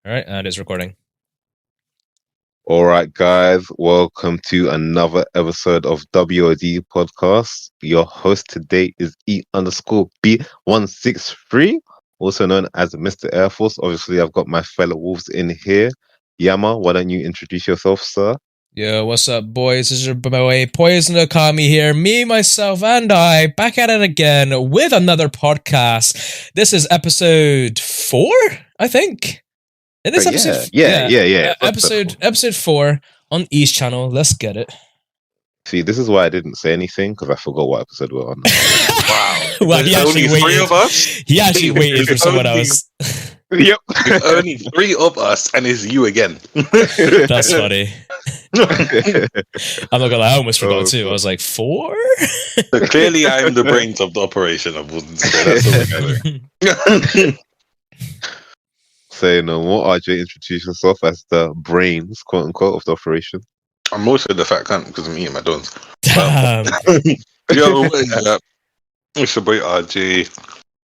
All right, and it's recording. All right, guys, welcome to another episode of W.O.D podcast. Your host today is E_B163, also known as Mr. Air Force. Obviously, I've got my fellow wolves in here. Yama, why don't you introduce yourself, sir? Yo, what's up, boys? This is your boy Poison Okami here. Me, myself, and I back at it again with another podcast. This is episode 4, I think. It is episode Yeah. Episode 4 on East Channel. Let's get it. See, this is why I didn't say anything, because I forgot what episode we're on. Wow. Well, he actually only three of us? He actually waited for someone else. Yep. Only 3 of us, and it's you again. That's funny. I'm not gonna lie, I almost forgot too. I was like, 4? So clearly, I am the brains of the operation. I wouldn't say that's all we're going. Say no more. RJ, introduce yourself as the brains, quote unquote, of the operation. I'm also the fat cunt because I'm eating my donuts. Damn. Yo, it's your boy RJ.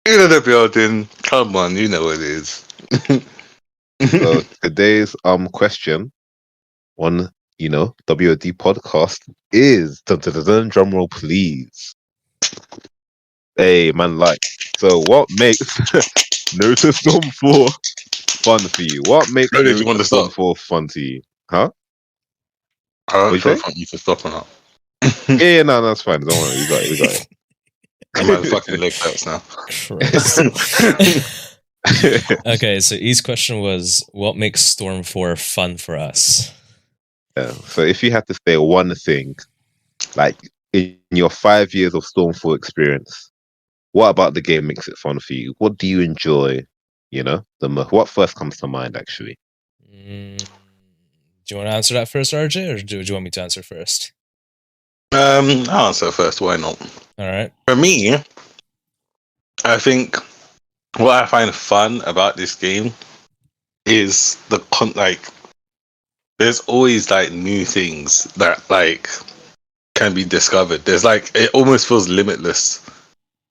In the building. Come on, you know what it is. So today's question on WOD podcast is drum roll please. Hey man, so what makes Naruto Storm 4 fun for you? What makes Where did you want to Storm start? 4 fun to you? Huh? I don't What'd know you if you can stop or not. Yeah, no, that's fine. Don't worry, we got it. My fucking leg hurts now. Okay, so E's question was, what makes Storm 4 fun for us? Yeah. So if you had to say one thing, like in your 5 years of Storm 4 experience, what about the game makes it fun for you? What do you enjoy? What first comes to mind, actually? Do you want to answer that first, RJ, or do you want me to answer first? I'll answer first. Why not? All right. For me, I think what I find fun about this game is there's always new things that can be discovered. There's it almost feels limitless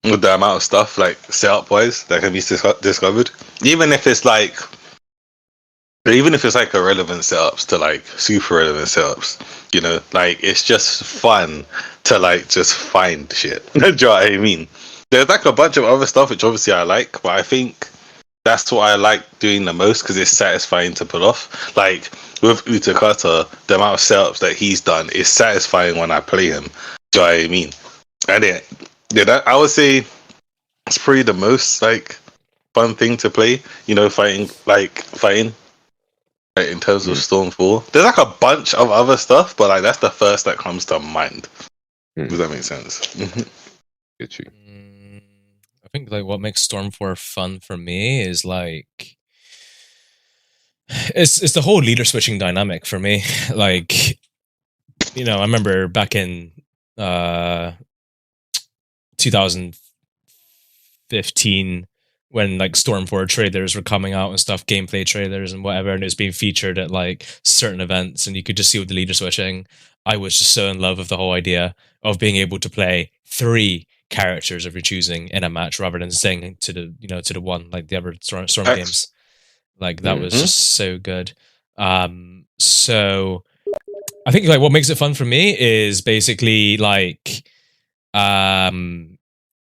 with the amount of stuff setup wise that can be discovered. Even if it's irrelevant setups to super relevant setups, it's just fun to just find shit. Do you know what I mean? There's a bunch of other stuff which obviously I like, but I think that's what I like doing the most because it's satisfying to pull off. With Utakata, the amount of setups that he's done is satisfying when I play him. Do you know what I mean? And I would say it's probably the most fun thing to play. Fighting. In terms of Storm 4, there's a bunch of other stuff, but that's the first that comes to mind. Does that make sense? Get you. I think what makes Storm 4 fun for me is it's the whole leader switching dynamic for me. I remember back in 2015 when Storm 4 trailers were coming out and stuff, gameplay trailers and whatever, and it was being featured at certain events, and you could just see with the leader switching. I was just so in love with the whole idea of being able to play 3 characters of your choosing in a match rather than staying to the one like the other Storm games. That was just so good. So I think what makes it fun for me is basically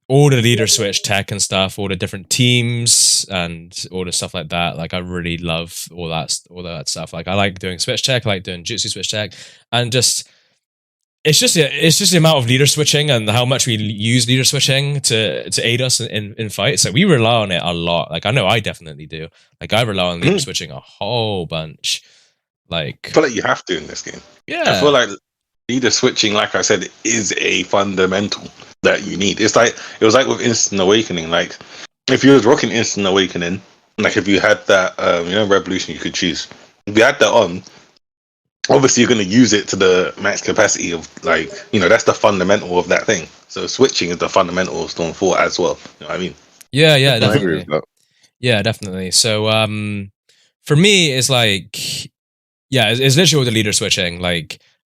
all the leader switch tech and stuff, all the different teams and all the stuff like that. I really love all that stuff. I like doing switch tech, I like doing jutsu switch tech, and it's just the amount of leader switching and how much we use leader switching to aid us in fights. We rely on it a lot. I know I definitely do. I rely on leader switching a whole bunch. I feel like you have to in this game. Yeah. I feel like leader switching, like I said, is a fundamental that you need. It was with Instant Awakening. If you was rocking Instant Awakening, if you had that Revolution you could choose, if you had that on, obviously you're going to use it to the max capacity of that's the fundamental of that thing. So switching is the fundamental of Storm 4 as well. You know what I mean? Yeah, I agree definitely. with that. Yeah, definitely. So for me it's it's literally with the leader switching.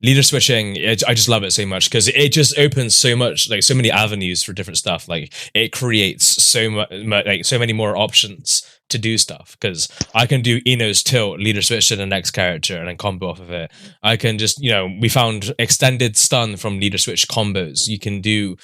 Leader switching, I just love it so much because it just opens so much, so many avenues for different stuff. It creates so much, so many more options to do stuff, because I can do Eno's tilt, leader switch to the next character, and then combo off of it. I can just, we found extended stun from leader switch combos. You can do,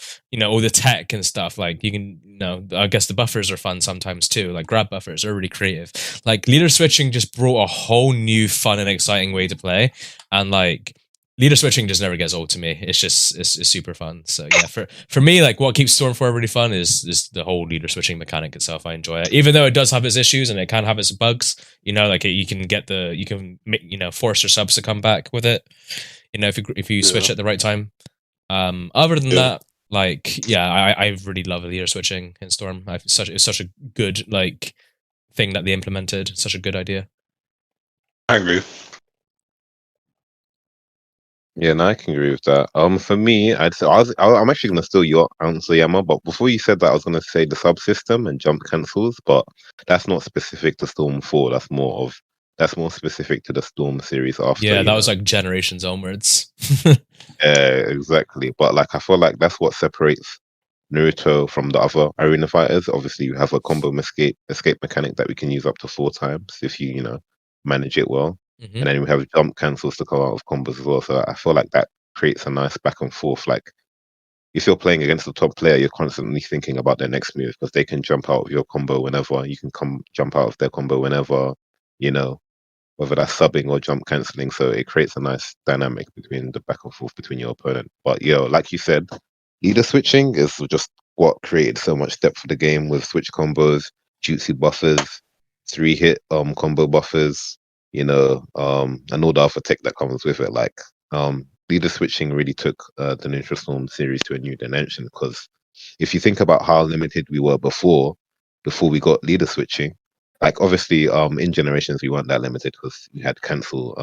all the tech and stuff. Like you can, I guess the buffers are fun sometimes too. Like grab buffers are really creative. Like leader switching just brought a whole new fun and exciting way to play, and like leader switching just never gets old to me. It's just it's super fun. So yeah, for me, like what keeps Storm 4 really fun is the whole leader switching mechanic itself. I enjoy it, even though it does have its issues and it can have its bugs. Like you can force your subs to come back with it. If you switch at the right time. Other than that, like I really love leader switching in Storm. It's such a good like thing that they implemented. Such a good idea. I agree. Yeah, no, I can agree with that. For me, I'm actually gonna steal your answer, Yama. But before you said that, I was gonna say the subsystem and jump cancels, but that's not specific to Storm 4. That's more specific to the Storm series after. Yeah, that was like generations onwards. Yeah, exactly. But like, I feel like that's what separates Naruto from the other arena fighters. Obviously, you have a combo escape mechanic that we can use up to 4 times if you manage it well. Mm-hmm. And then we have jump cancels to come out of combos as well. So I feel like that creates a nice back and forth. Like if you're playing against the top player, you're constantly thinking about their next move because they can jump out of your combo whenever. You can jump out of their combo whenever, whether that's subbing or jump canceling. So it creates a nice dynamic between the back and forth between your opponent. But like you said, leader switching is just what created so much depth for the game with switch combos, jutsu buffers, 3-hit combo buffers. And all the other tech that comes with it. Like leader switching really took the Ninja Storm series to a new dimension, because if you think about how limited we were before we got leader switching, like obviously in Generations we weren't that limited because we had cancel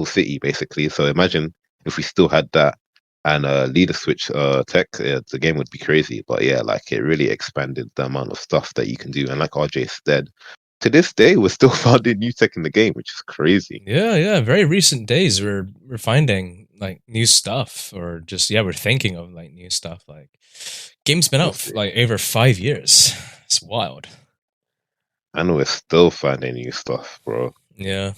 city basically. So imagine if we still had that and leader switch tech, the game would be crazy. But yeah, like it really expanded the amount of stuff that you can do. And like RJ said, to this day, we're still finding new tech in the game, which is crazy. Yeah. Very recent days, we're finding like new stuff, or just we're thinking of like new stuff. Like game's been out for, like over 5 years. It's wild. And we're still finding new stuff, bro. Yeah.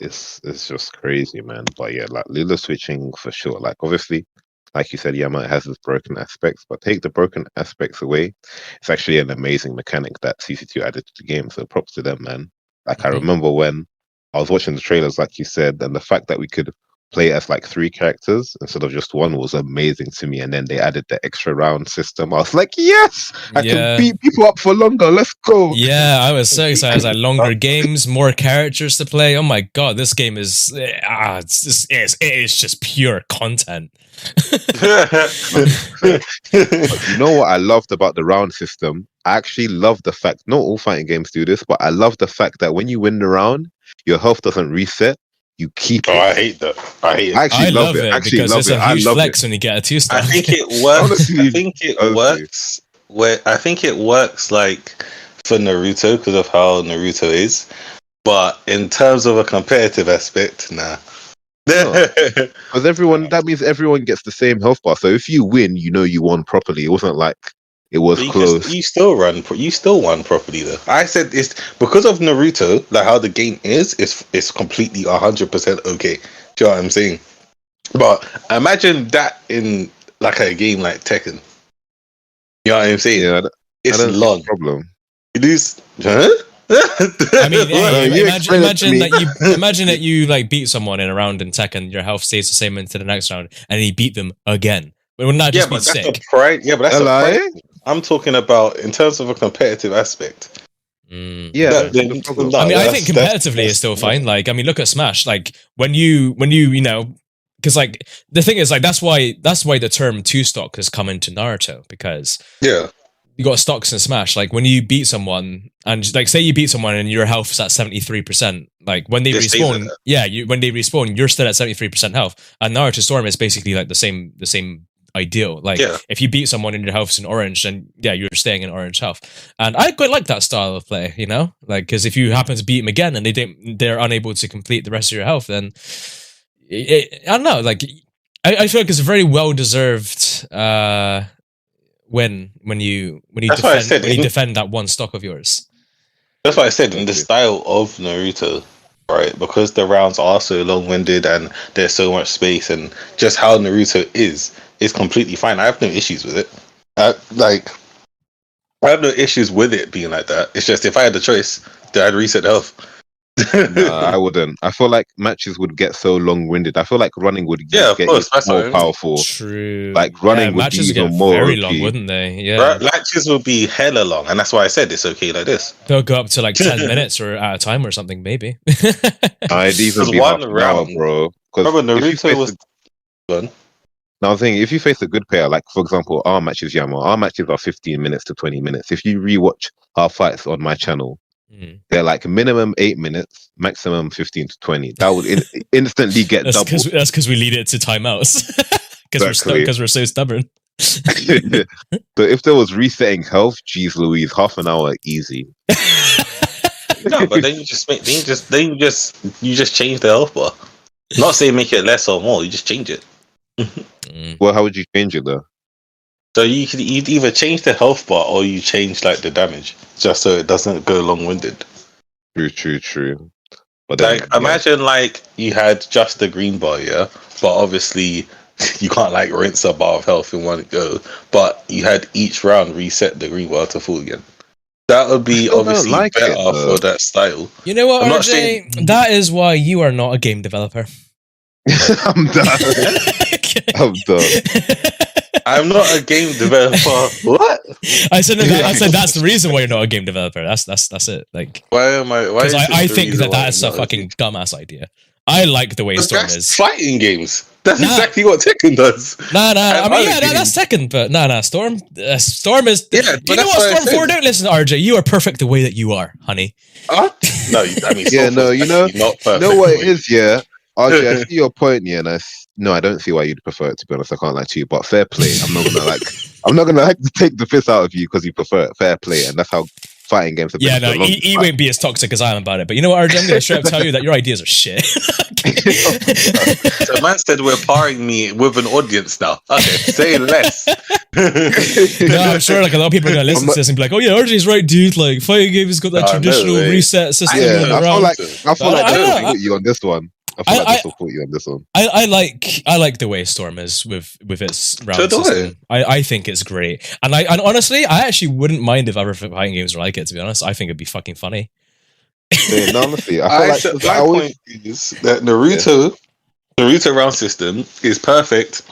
It's just crazy, man. But yeah, like leader switching for sure. Like obviously, like you said, Yama, it has its broken aspects, but take the broken aspects away, it's actually an amazing mechanic that CC2 added to the game. So props to them, man. Like I remember when I was watching the trailers, like you said, and the fact that we could play as like 3 characters instead of just one was amazing to me. And then they added the extra round system. I was like, yes, I can beat people up for longer. Let's go. Yeah, I was so excited. I was like, longer games, more characters to play. Oh my god, this game is it is just pure content. But you know what I loved about the round system? I actually love the fact, not all fighting games do this, but I love the fact that when you win the round, your health doesn't reset. You keep it. I hate that. I hate it. I actually love it. Because it's a huge flex when you get a 2-star. I think it works. I think it works like for Naruto because of how Naruto is, but in terms of a competitive aspect, nah. Because that means everyone gets the same health bar. So if you win, you won properly. It wasn't like it was close. You still won properly though. I said it's because of Naruto, like how the game is. It's completely 100% okay. Do you know what I'm saying? But imagine that in like a game like Tekken. You know what I'm saying? Yeah, it's long. Problem. You lose, huh? I mean, imagine that you like beat someone in a round in Tekken, your health stays the same into the next round, and you beat them again. But wouldn't that just be sick? That's a pride. I'm talking about in terms of a competitive aspect. Yeah, I think competitively is still fine. Like, I mean, look at Smash. Like when you because like the thing is like that's why the term 2-stock has come into Naruto, because you got stocks in Smash. Like when you beat someone, and like say you beat someone and your health's at 73%, like when they respawn, when they respawn, you're still at 73% health. And Naruto Storm is basically like the same ideal. Like if you beat someone and your health's in orange, then you're staying in orange health. And I quite like that style of play, like because if you happen to beat them again and they're unable to complete the rest of your health, then I don't know. Like I feel like it's a very well deserved when you That's why I said defend that one stock of yours. That's why I said in the style of Naruto, right? Because the rounds are so long-winded and there's so much space, and just how Naruto is completely fine. I have no issues with it. I have no issues with it being like that. It's just if I had the choice, I'd reset health. No, I wouldn't. I feel like matches would get so long-winded. I feel like running would Yeah, of get course, that's more what I mean. powerful. True. Like running would be matches even get more very OP. long, wouldn't they? Yeah. Matches will be hella long, and that's why I said it's okay like this. They'll go up to like 10 minutes or at a time or something, maybe. I'd even be one half an hour, round, bro. Remember, Because Naruto was done. now, the thing, if you face a good player, like for example, our matches are 15 minutes to 20 minutes. If you rewatch our fights on my channel, they're like minimum 8 minutes, maximum 15 to 20. That would instantly get double. That's because we lead it to timeouts. Because we're so stubborn. So if there was resetting health, geez Louise, half an hour easy. No, but then you just change the health bar. Not saying make it less or more, you just change it. Well, how would you change it though? So you'd either change the health bar or you change like the damage, just so it doesn't go long-winded. True. But then, like imagine like you had just the green bar, yeah, but obviously you can't like rinse a bar of health in one go. But you had each round reset the green bar to full again. That would be obviously better for that style. You know what, RJ? That is why you are not a game developer. I'm done. I'm done. I'm not a game developer. What? I said that's the reason why you're not a game developer. That's it. Like, why am I? Because I think that is a fucking dumbass idea. I like the way Storm is. Fighting games. That's exactly what Tekken does. Nah. I mean, that's Tekken, but Storm. Storm is. Yeah, do you know what Storm 4 do? Listen, RJ, you are perfect the way that you are, honey. No, I mean, yeah, no, you know, not perfect. You know what it is, yeah. RJ, I see your point, yeah, and I don't see why you'd prefer it. To be honest, I can't lie to you, but fair play. I'm not gonna take the piss out of you because you prefer it. Fair play, and that's how fighting games have been. Yeah, no, he won't be as toxic as I am about it. But you know what, RJ, I'm gonna straight up tell you that your ideas are shit. So man said we're parring me with an audience now. Okay, say less. No, I'm sure like a lot of people are gonna listen to this and be like, "Oh yeah, RJ's right, dude. Like fighting games has got that traditional reset system." Yeah, I feel like this will put you on this one. I feel like this will put you on this one. I like the way Storm is with its round system. I think it's great, and honestly, I actually wouldn't mind if other fighting games were like it. To be honest, I think it'd be fucking funny. Yeah, no, honestly, I feel like my point is that Naruto round system is perfect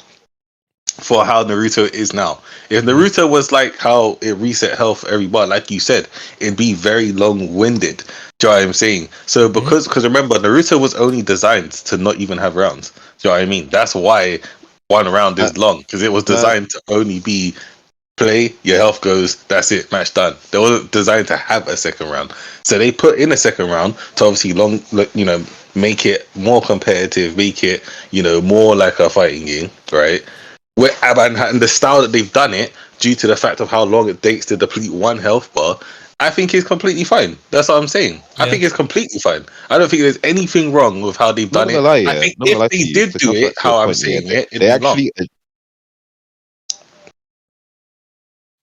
for how Naruto is now. If Naruto was like how it reset health every bar, like you said, it'd be very long-winded. Do you know what I'm saying? So because remember, Naruto was only designed to not even have rounds. Do you know what I mean? That's why one round is long, because it was designed to only be play, your health goes, that's it, match done. They weren't designed to have a second round. So they put in a second round to obviously make it more competitive, make it, more like a fighting game, right? And the style that they've done it, due to the fact of how long it takes to deplete one health bar, I think it's completely fine. That's what I'm saying. I think it's completely fine. I don't think there's anything wrong with how they've done it. I think if they did do it how I'm saying it, they actually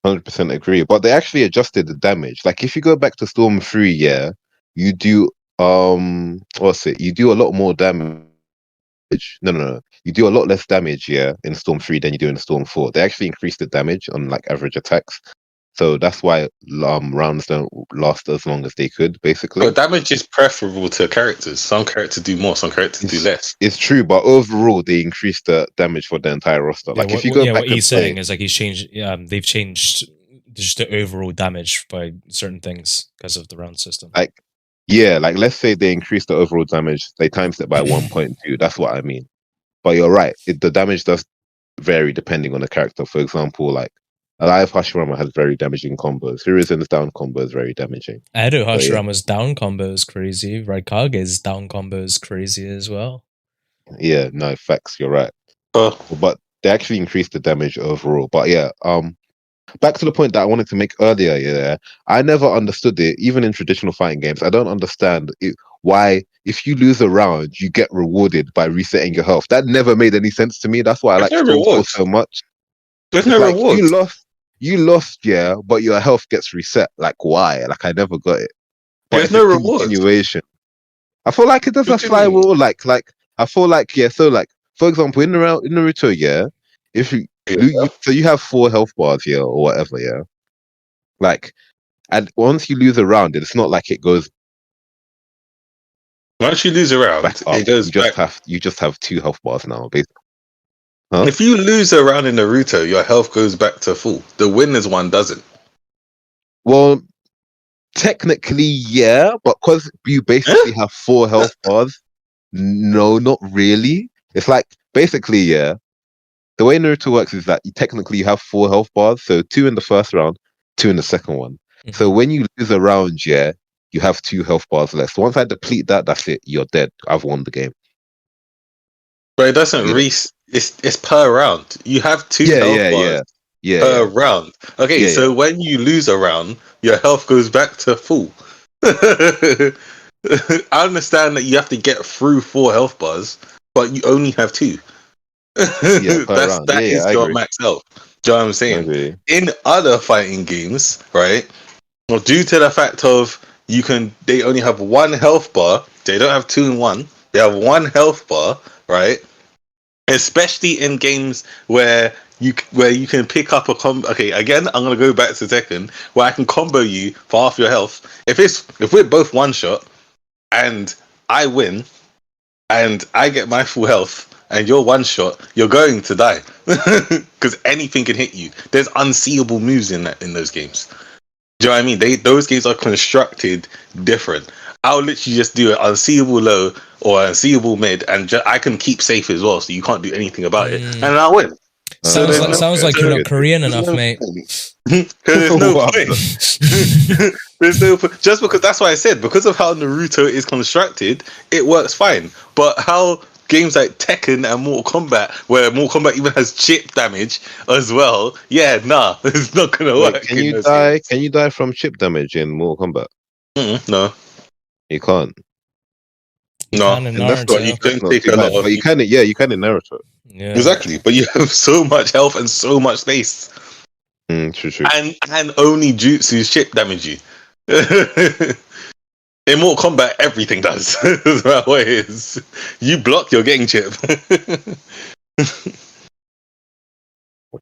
100% agree. But they actually adjusted the damage. Like if you go back to Storm 3, yeah, you do you do a lot more damage. No. You do a lot less damage, yeah, in Storm 3 than you do in Storm 4. They actually increased the damage on like average attacks. So that's why rounds don't last as long as they could, basically. But damage is preferable to characters. Some characters do more, some characters do less. It's true, but overall they increased the damage for the entire roster. Yeah, like if you go back, what he's saying is like he's changed. They've changed just the overall damage by certain things because of the round system. Like let's say they increased the overall damage, they times it by 1.2. That's what I mean. But you're right. The damage does vary depending on the character. For example, like Alive Hashirama has very damaging combos. Hiruzen's down combo is very damaging. Edo Hashirama's down combo is crazy. Raikage's down combo is crazy as well. Yeah, no, facts. You're right. But they actually increased the damage overall. But yeah, back to the point that I wanted to make earlier. Yeah, I never understood it, even in traditional fighting games. I don't understand why, if you lose a round, you get rewarded by resetting your health. That never made any sense to me. That's why I like Storm 4 so much. There's no reward. You lost. you lost, yeah, but your health gets reset. Like why? Like I never got it. But There's it's a no reward. continuation. I feel like it does a What do you mean? flywheel. Like I feel like yeah. So like for example, in Naruto, yeah, if so you have 4 health bars here or whatever, yeah. Like, and once you lose a round, it's not like it goes Once you lose a round, back up. it goes back. You just have 2 health bars now, basically. Huh? If you lose a round in Naruto, your health goes back to full. The winner's one doesn't. Well, technically, yeah, but because you basically have 4 health bars, no, not really. It's like basically, yeah. The way Naruto works is that you have 4 health bars, so 2 in the first round, 2 in the second one. So when you lose a round, yeah, you have 2 health bars left. Once I deplete that, that's it. You're dead. I've won the game. But it doesn't it's per round. You have 2 health bars per round. Okay, so when you lose a round, your health goes back to full. I understand that you have to get through 4 health bars, but you only have 2. That is your max health. Do you know what I'm saying? In other fighting games, right? Well, due to the fact of they only have 1 health bar. They don't have 2 in 1. They have 1 health bar, right? Especially in games where you can pick up a combo. Okay, again, I'm gonna go back to Tekken, where I can combo you for half your health. If we're both one shot, and I win, and I get my full health, and you're one shot, you're going to die because anything can hit you. There's unseeable moves in those games. Do you know what I mean? Those games are constructed different. I'll literally just do an unseeable low or unseeable mid, and I can keep safe as well, so you can't do anything about it, and I'll win. Sounds like you're not Korean enough, mate. There's no point. There's no point. Just because that's why I said, because of how Naruto is constructed, it works fine. But how games like Tekken and Mortal Kombat, where Mortal Kombat even has chip damage as well, it's not gonna work. Can you die? Games. Can you die from chip damage in Mortal Kombat? No, you can't. No, and that's what you can take a lot of. But you can, you can in Naruto. Yeah, exactly. But you have so much health and so much space. True. And only jutsus chip damage you. In Mortal Kombat, everything does. That's how it is. You block, you're getting chip. That's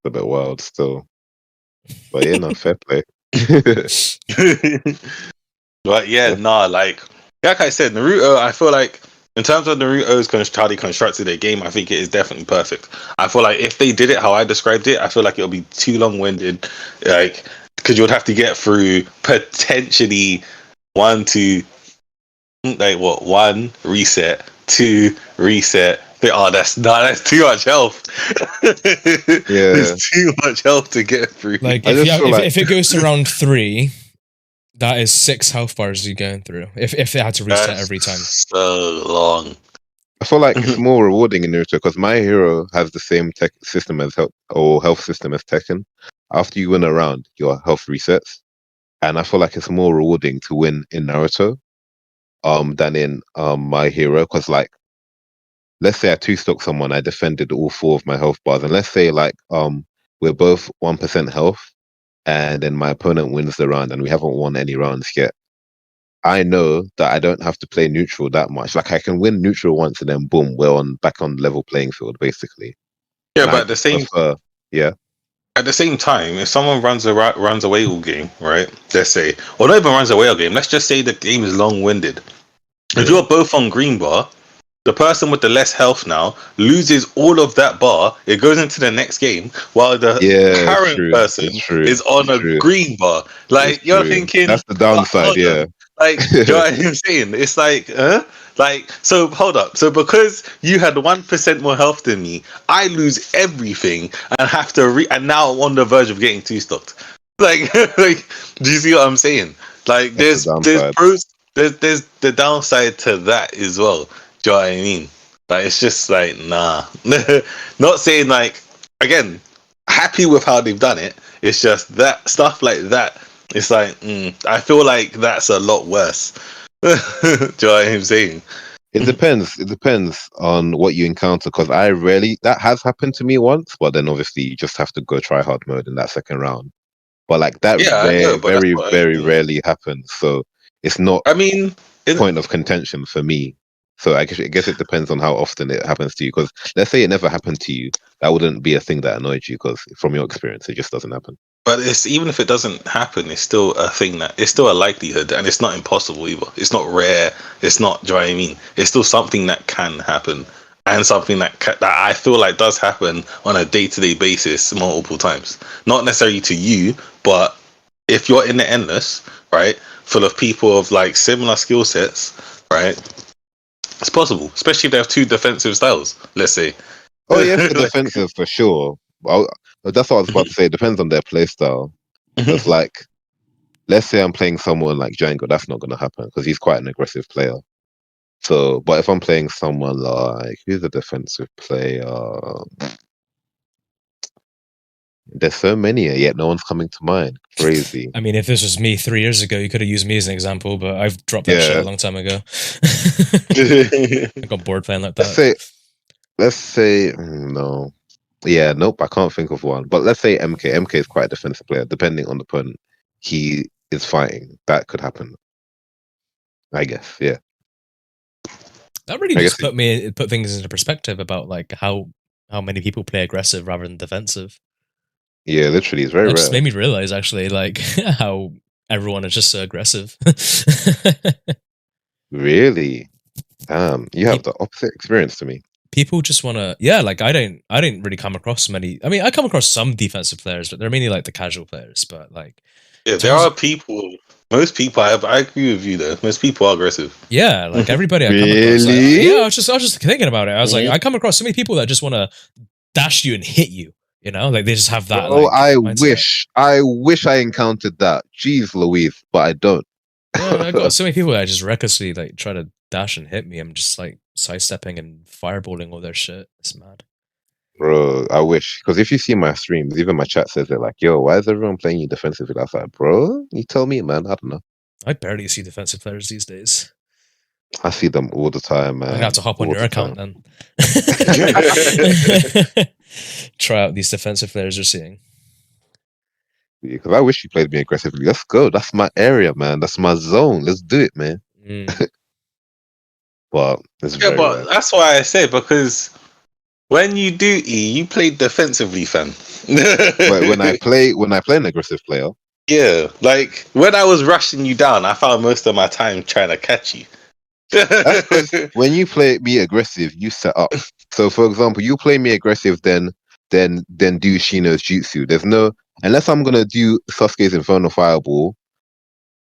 a bit wild still. But yeah, no, fair play. But like I said, Naruto, I feel like in terms of Naruto's how they constructed their game, I think it is definitely perfect. I feel like if they did it how I described it, I feel like it'll be too long-winded. Like, because you would have to get through potentially 1 reset, 2 reset. That's too much health. There's too much health to get through. Like if it goes to round 3, that is 6 health bars you're going through. If they had to reset every time. So long. I feel like it's more rewarding in Naruto because my hero has the same tech system as health system as Tekken. After you win a round, your health resets, and I feel like it's more rewarding to win in Naruto, than in my hero. Because like, let's say I 2-stock someone, I defended all 4 of my health bars, and let's say like we're both 1% health, and then my opponent wins the round, and we haven't won any rounds yet. I know that I don't have to play neutral that much. Like I can win neutral once, and then boom, we're back on level playing field, basically. Yeah, and but at the same At the same time, if someone runs away all game, right? Let's say, or not even runs away all game. Let's just say the game is long-winded. If you're both on green bar, the person with the less health now loses all of that bar. It goes into the next game, while the current person is on a green bar. Like you're thinking, that's the downside. Like, do you know what I'm saying? It's like, Like, so hold up. So because you had 1% more health than me, I lose everything and have to and now I'm on the verge of getting 2-stocked. Like, do you see what I'm saying? Like, there's pros, there's the downside to that as well. Do you know what I mean? Like, it's just like, nah. Not saying like, again, happy with how they've done it. It's just that stuff like that. It's like, I feel like that's a lot worse. Do you know what I'm saying? It depends. It depends on what you encounter. Because that has happened to me once, but then obviously you just have to go try hard mode in that second round. but like that Yeah, I know, but that's very, what I very mean. rarely happens. So it's not I mean, point of contention for me. So I guess it depends on how often it happens to you. Because let's say it never happened to you, that wouldn't be a thing that annoyed you. Because from your experience, it just doesn't happen. but it's even if it doesn't happen, it's still a thing that it's still a likelihood, and it's not impossible either. It's not rare. It's not. Do you know what I mean? It's still something that can happen, and something that I feel like does happen on a day-to-day basis multiple times. Not necessarily to you, but if you're in the endless, right, full of people of like similar skill sets, right, it's possible. Especially if they have two defensive styles. Let's say. Oh yeah, for defensive for sure. That's what I was about to say. It depends on their play style. Because like, let's say I'm playing someone like Django, that's not going to happen because he's quite an aggressive player. So, but if I'm playing someone like who's a defensive player, there's so many yet no one's coming to mind. Crazy. I mean, if this was me 3 years ago, you could have used me as an example, but I've dropped that shit a long time ago. I got bored playing like that. Let's say no. Yeah, nope, I can't think of one. But let's say MK. MK is quite a defensive player, depending on the opponent he is fighting. That could happen. I guess, yeah. That really just put things into perspective about like how many people play aggressive rather than defensive. Yeah, literally, it's very That rare. just made me realize actually like how everyone is just so aggressive. Really? You have the opposite experience to me. People just want to, yeah. Like I didn't really come across many. I mean, I come across some defensive players, but they're mainly like the casual players. But like, yeah, there are people. Most people, I agree with you though. Most people are aggressive. Yeah, like everybody I come across. Like, yeah, I was just thinking about it. I was like, I come across so many people that just want to dash you and hit you. You know, like they just have that. Oh, like, I wish I encountered that. Jeez, Louise, but I don't. Yeah, I got so many people that just recklessly like try to dash and hit me. I'm just like sidestepping and fireballing all their shit. It's mad. Bro, I wish. Because if you see my streams, even my chat says they're like, yo, why is everyone playing you defensively? I was like, bro, you tell me, man. I don't know. I barely see defensive players these days. I see them all the time, man. I'm gonna have to hop on your account then. Try out these defensive players you're seeing. Because I wish you played me aggressively. Let's go. That's my area, man. That's my zone. Let's do it, man. But it's very rare. That's why I say, because when you do E, you play defensively, fam. But when I play an aggressive player, yeah, like when I was rushing you down, I found most of my time trying to catch you. That's 'cause when you play me aggressive, you set up. So, for example, you play me aggressive, then do Shino's jutsu. There's no, unless I'm gonna do Sasuke's Infernal Fireball,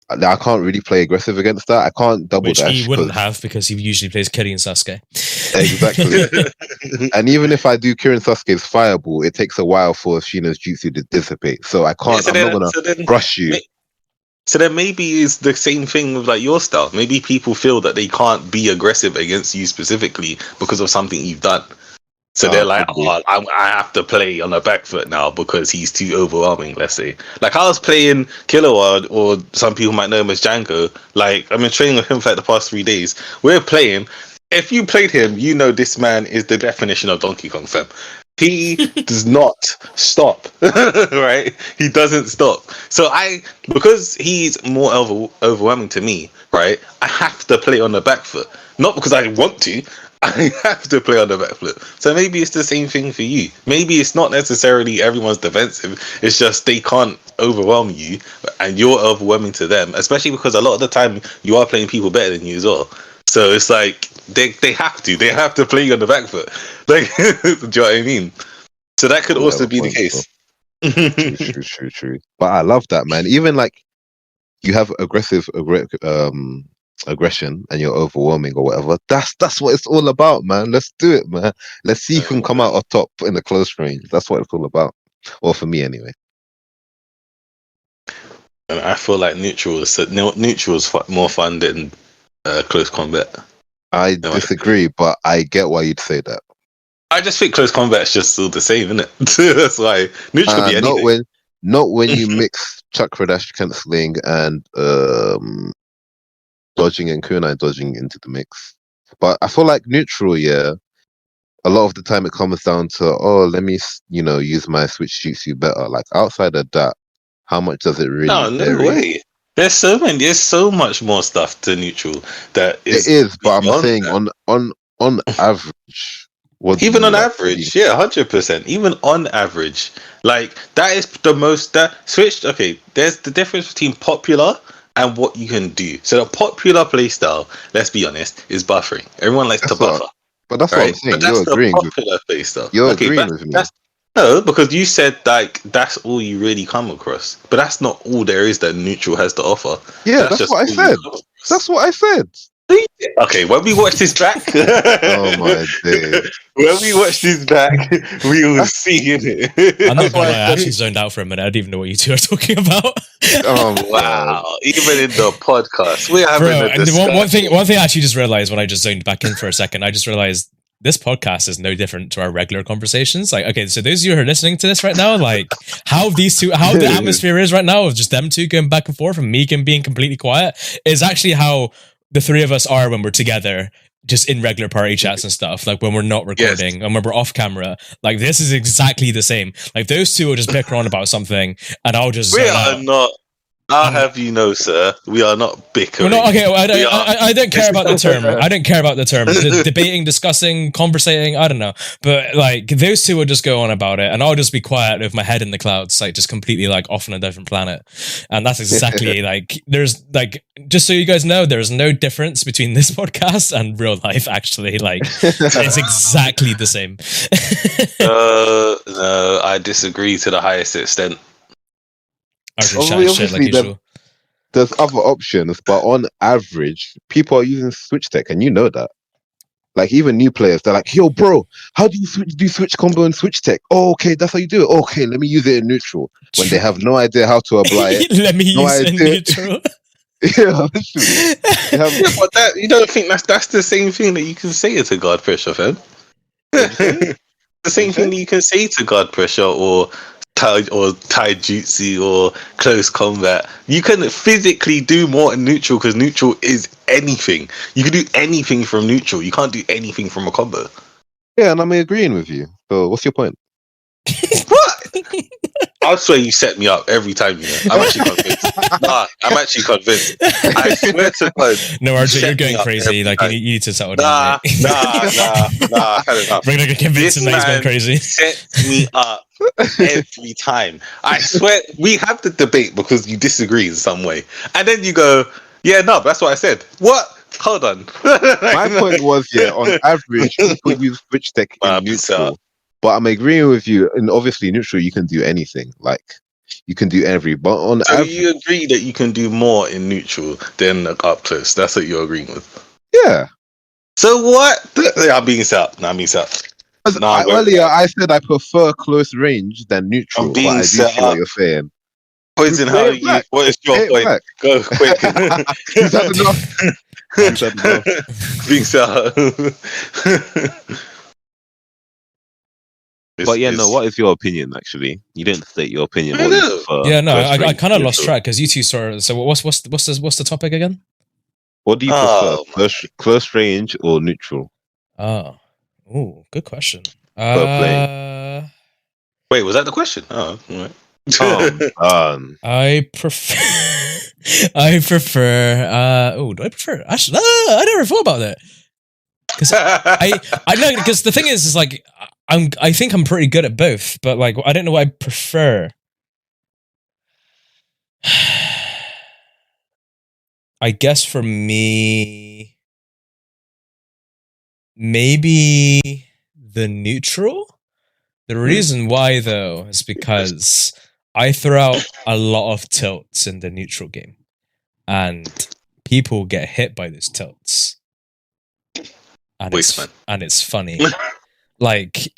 I can't really play aggressive against that. I can't double dash. Which he wouldn't have because he usually plays Kiri and Sasuke. Exactly. And even if I do Kiri and Sasuke's Fireball, it takes a while for Shino's jutsu to dissipate. So I can't. I'm not gonna rush you. So then maybe it's the same thing with like your style. Maybe people feel that they can't be aggressive against you specifically because of something you've done. So they're like, oh, I have to play on the back foot now because he's too overwhelming, let's say. Like I was playing Kilowatt, or some people might know him as Django. Like I've been training with him for like the past 3 days. We're playing. If you played him, you know this man is the definition of Donkey Kong, fam. He does not stop, right? He doesn't stop. So because he's more overwhelming to me, right? I have to play on the back foot. Not because I want to. I have to play on the back foot. So maybe it's the same thing for you. Maybe it's not necessarily everyone's defensive. It's just they can't overwhelm you, and you're overwhelming to them. Especially because a lot of the time you are playing people better than you as well. So it's like they have to play you on the back foot. Like, do you know what I mean? So that could also be the case. True. But I love that, man. Even like you have aggressive aggression and you're overwhelming or whatever. That's what it's all about, man. Let's do it, man. Let's see who can come out on top in the close range. That's what it's all about. Well, for me anyway. And I feel like neutral is more fun than close combat. I disagree, but I get why you'd say that. I just think close combat is just still the same, isn't it? That's why neutral could be anything. Not when you mix chakra dash cancelling and dodging and kunai dodging into the mix. But I feel like neutral, yeah, a lot of the time it comes down to, let me, use my switch jutsu better. Like outside of that, how much does it really No, no vary? way. There's so much more stuff to neutral that It is, but I'm beyond saying that. on average, what do Even you on actually? average, yeah, 100%. Even on average, like that is the most that switched. Okay, there's the difference between popular and what you can do. So the popular playstyle, let's be honest, is buffering. Everyone likes to That's what. buffer, But that's what I'm right? But saying. that's the popular playstyle. You're Okay, agreeing but with me. that's no, because you said like that's all you really come across. But that's not all there is that neutral has to offer. Yeah, That's that's just what I all you said. come across. That's what I said. Okay, when we watch this back, Oh my days. when we watch this back, we will see in it. I'm not That's gonna why lie, I I said- actually zoned out for a minute. I didn't even know what you two are talking about. Oh God. Wow! Even in the podcast, we're having Bro, a and discussion. one thing I actually just realized when I just zoned back in for a second, I just realized this podcast is no different to our regular conversations. Like, okay, so those of you who are listening to this right now, like how the atmosphere is right now of just them two going back and forth and me being completely quiet is actually how the three of us are when we're together, just in regular party chats and stuff. Like when we're not recording and when we're off camera, like this is exactly the same. Like those two will just bicker on about something and I'll just We zone are out. not. I'll have you know, sir, we are not bickering. Well, no, okay. Well, We are- I don't care about the term. I don't care about the term. Debating, discussing, conversating. I don't know. But like those two will just go on about it, and I'll just be quiet with my head in the clouds, like just completely like off on a different planet. And that's exactly like there's like just so you guys know, there's no difference between this podcast and real life. Actually, like it's exactly the same. No, I disagree to the highest extent. Obviously, there's other options, but on average, people are using switch tech, and you know that. Like even new players, they're like, "Yo, bro, how do you do switch combo and switch tech?" Oh, okay, that's how you do it. Okay, let me use it in neutral. When they have no idea how to apply it. Let me use it in neutral. Yeah, literally. But that you don't think that's the same thing that you can say to guard pressure, fam? The same thing that you can say to guard pressure or taijutsu or close combat. You can physically do more in neutral because neutral is anything. You can do anything from neutral. You can't do anything from a combo. Yeah, and I'm agreeing with you. So what's your point? What? I swear you set me up every time. You know, I'm actually convinced. I'm actually convinced. I swear to God. No, RJ, you're going crazy. Like you need to settle down. Nah. I had enough. We're gonna convince him that he's going crazy. Set me up every time. I swear we have the debate because you disagree in some way, and then you go, "Yeah, no, that's what I said." What? Hold on. My point was, yeah, on average, people use switch tech in neutral. But I'm agreeing with you, and obviously neutral you can do anything. Like you can do every. But on so average, you agree that you can do more in neutral than up close. That's what you're agreeing with. Yeah. So what? I'm being set up. No, I'm being set up. Earlier I said I prefer close range than neutral. I'm being but I do set see what up. you're saying. Poison, how you? What is your point? Back. Go quick. He's had enough. He's had enough. Being set up. But yeah, no. What is your opinion? Actually, you didn't state your opinion. I kind of lost track because you two saw. So what's the topic again? What do you prefer, close range or neutral? Oh, good question. Wait, was that the question? Oh, right. I prefer. I prefer. Do I prefer? Actually, I never thought about that. Because I know because the thing is like I think I'm pretty good at both, but like I don't know what I prefer. I guess for me, maybe the neutral. The reason why though is because I throw out a lot of tilts in the neutral game, and people get hit by those tilts. And it's funny. Like,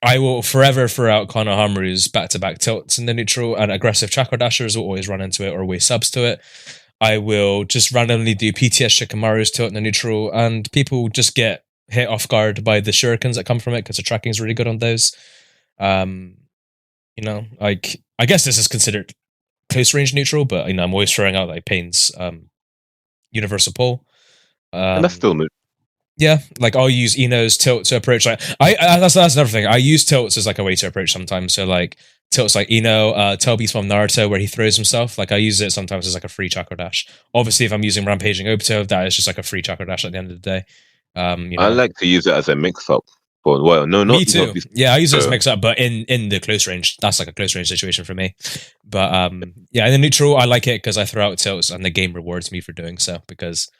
I will forever throw out Konohamaru's back-to-back tilts in the neutral, and aggressive chakra dashers will always run into it or waste subs to it. I will just randomly do PTS Shikamaru's tilt in the neutral, and people just get hit off guard by the shurikens that come from it because the tracking is really good on those. Like, I guess this is considered close range neutral, but I'm always throwing out like Pain's universal pull. And that's still neutral. Yeah, like I'll use Eno's tilt to approach. Like that's another thing. I use tilts as like a way to approach sometimes. So like tilts like Toby's from Naruto where he throws himself. Like I use it sometimes as like a free chakra dash. Obviously, if I'm using Rampaging Obito, that is just like a free chakra dash at the end of the day. I like to use it as a mix-up. But well, no, me not too. not Yeah, I use it as a mix-up, but in the close range, that's like a close range situation for me. But yeah, in the neutral, I like it because I throw out tilts and the game rewards me for doing so because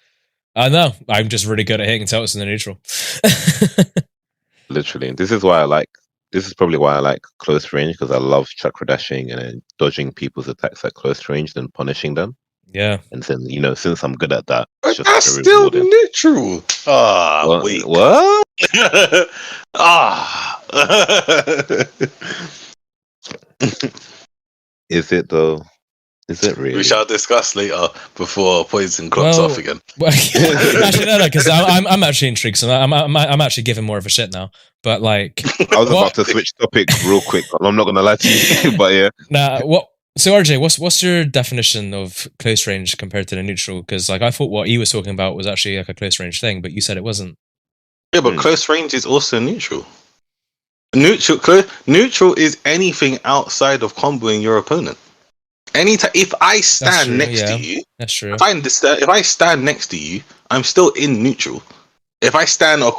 I know I'm just really good at hitting tilts in the neutral. literally. This is why I like. This is probably why I like close range, because I love chakra dashing and then dodging people's attacks at close range, then punishing them. Yeah, And then since I'm good at that, it's But just that's very still rewarding. neutral. Ah, What? wait. What? Ah. Is it though? Is it really? We shall discuss later before poison clocks off again. Well, actually, no, because I'm actually intrigued. So I'm actually giving more of a shit now. But like, I was about to switch topic real quick. I'm not gonna lie to you, but yeah. Nah, what? So RJ, what's your definition of close range compared to the neutral? Because like I thought what he was talking about was actually like a close range thing, but you said it wasn't. Yeah, but close range is also neutral. Neutral is anything outside of comboing your opponent. Anytime, if I stand next to you, that's true. If I stand next to you, I'm still in neutral. If we stand on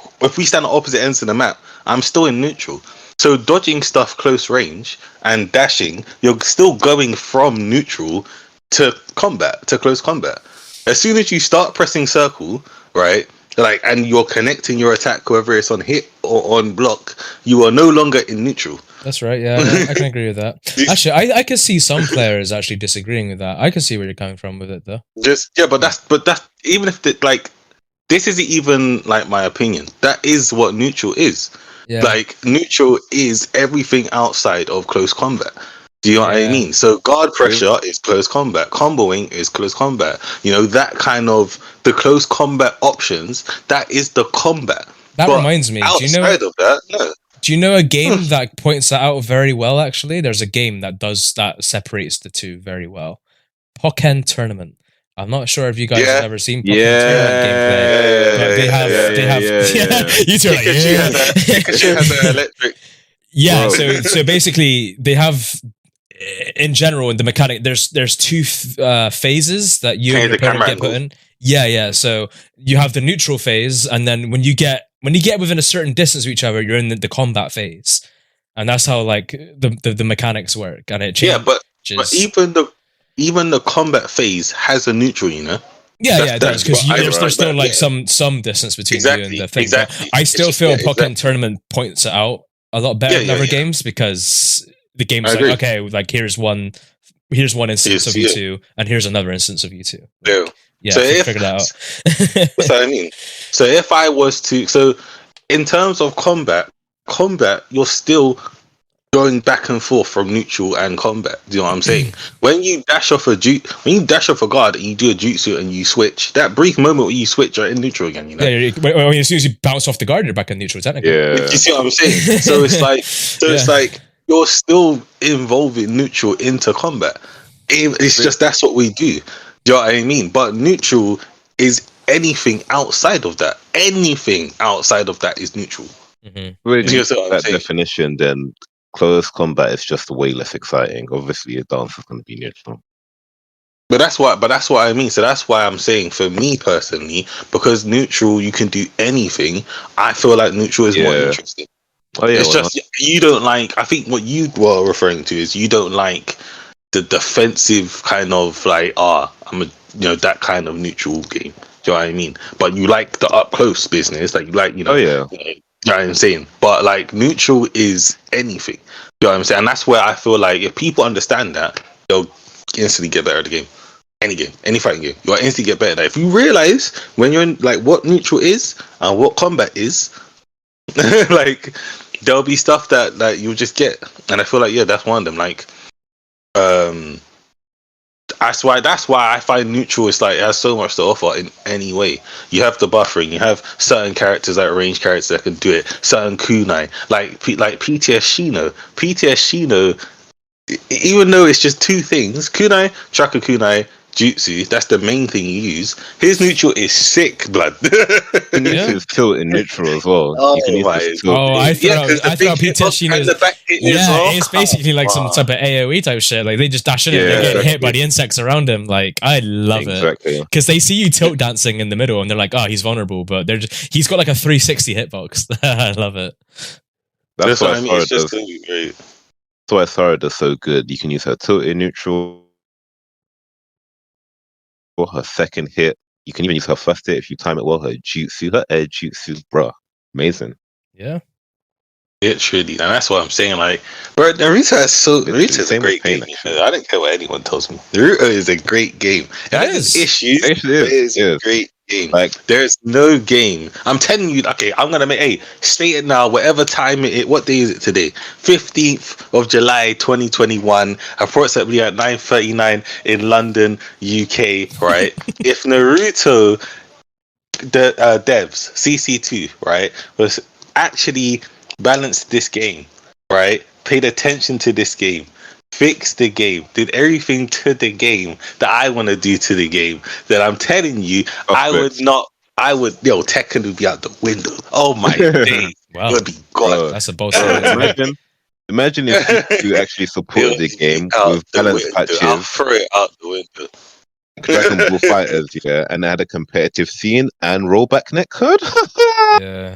opposite ends of the map, I'm still in neutral. So dodging stuff close range and dashing, you're still going from neutral to combat, to close combat. As soon as you start pressing circle, right, like, and you're connecting your attack, whether it's on hit or on block, you are no longer in neutral. That's right. Yeah, I can agree with that. Actually, I can see some players actually disagreeing with that. I can see where you're coming from with it, though. But that's even if this isn't even like my opinion. That is what neutral is. Yeah. Like neutral is everything outside of close combat. Do you know what I mean? So guard pressure is close combat. Comboing is close combat. That kind of the close combat options. That is the combat. That reminds me. Outside of that, no. Do you know a game that points that out very well? Actually, there's a game that separates the two very well. Pokken Tournament. I'm not sure if you guys have ever seen Pokken Tournament gameplay, but they have. You two are like, Pikachu has an electric. Yeah, so basically they have, in general, in the mechanic, there's two phases that you and your opponent get put in. Yeah. So you have the neutral phase, and then when you get within a certain distance of each other, you're in the combat phase, and that's how like the mechanics work, and it changes. Yeah, but even the combat phase has a neutral, Yeah, it does, because there's still like some distance between you and the thing. Exactly. But I still feel Pokken Tournament points it out a lot better than other games, because the game's like, okay, like here's one instance of you two, and here's another instance of you two. Like, yeah, so figured that out. That's what I mean. So if I was to, in terms of combat, you're still going back and forth from neutral and combat. Do you know what I'm saying? When you dash off a guard and you do a jutsu and you switch, that brief moment where you switch, you're in neutral again. Yeah, as soon as you bounce off the guard, you're back in neutral technically. Yeah. You see what I'm saying? So it's like, it's like you're still involving neutral into combat. It's just that's what we do. Do you know what I mean? But neutral is anything outside of that. Anything outside of that is neutral. Mm-hmm. Really, that definition, then close combat is just way less exciting. Obviously, a dance is going to be neutral. But that's what I mean. So that's why I'm saying, for me personally, because neutral, you can do anything. I feel like neutral is more interesting. It's just you don't like. I think what you were referring to is you don't like the defensive kind of like I'm a that kind of neutral game. Do you know what I mean? But you like the up close business, like you like you know what I'm saying. But like neutral is anything. Do you know what I'm saying? And that's where I feel like if people understand that, they'll instantly get better at the game. Any game, any fighting game, you'll instantly get better at that. If you realize when you're in like what neutral is and what combat is, like there'll be stuff that you'll just get. And I feel like that's one of them. Like that's why I find neutral is like it has so much to offer in any way. You have the buffering, you have certain characters like range characters that can do it, certain kunai like PTS Shino, even though it's just two things, kunai, tracker kunai, jutsu. That's the main thing you use. His neutral is sick, blood. You can use his tilt in neutral as well. You can use his tilt. Oh, I throw out Pikachu and the back hit as yeah, well. it's basically like some type of AoE type shit. Like they just dash in and they get hit by the insects around him. Like I love it because they see you tilt dancing in the middle and they're like, oh, he's vulnerable, but he's got like a 360 hitbox. I love it. That's why I mean. It's just gonna be great. That's why Sarah does so good. You can use her tilt in neutral, or her second hit. You can even use her first hit if you time it well. Her jutsu, her air jutsu, bruh, amazing. Yeah, it's really, and that's what I'm saying. Like, bro, Naruto is a great game. I don't care what anyone tells me. Naruto is a great game. It has issues. It is a great game. Like, there's no game. I'm telling you. Okay, I'm gonna make. Hey, state it now. Whatever time what day is it today? 15th of July, 2021. Approximately at 9:39 in London, UK. Right. If Naruto, the devs CC2, right, was actually balanced this game, right, paid attention to this game, fixed the game, did everything to the game that I want to do to the game, then I'm telling you, Tekken would be out the window. Oh my days. Wow. It would be gone. That's a bold story. Imagine if you actually supported the game with balanced patches. I'll throw it out the window. Dragon Ball Fighters, and they had a competitive scene and rollback netcode. Yeah.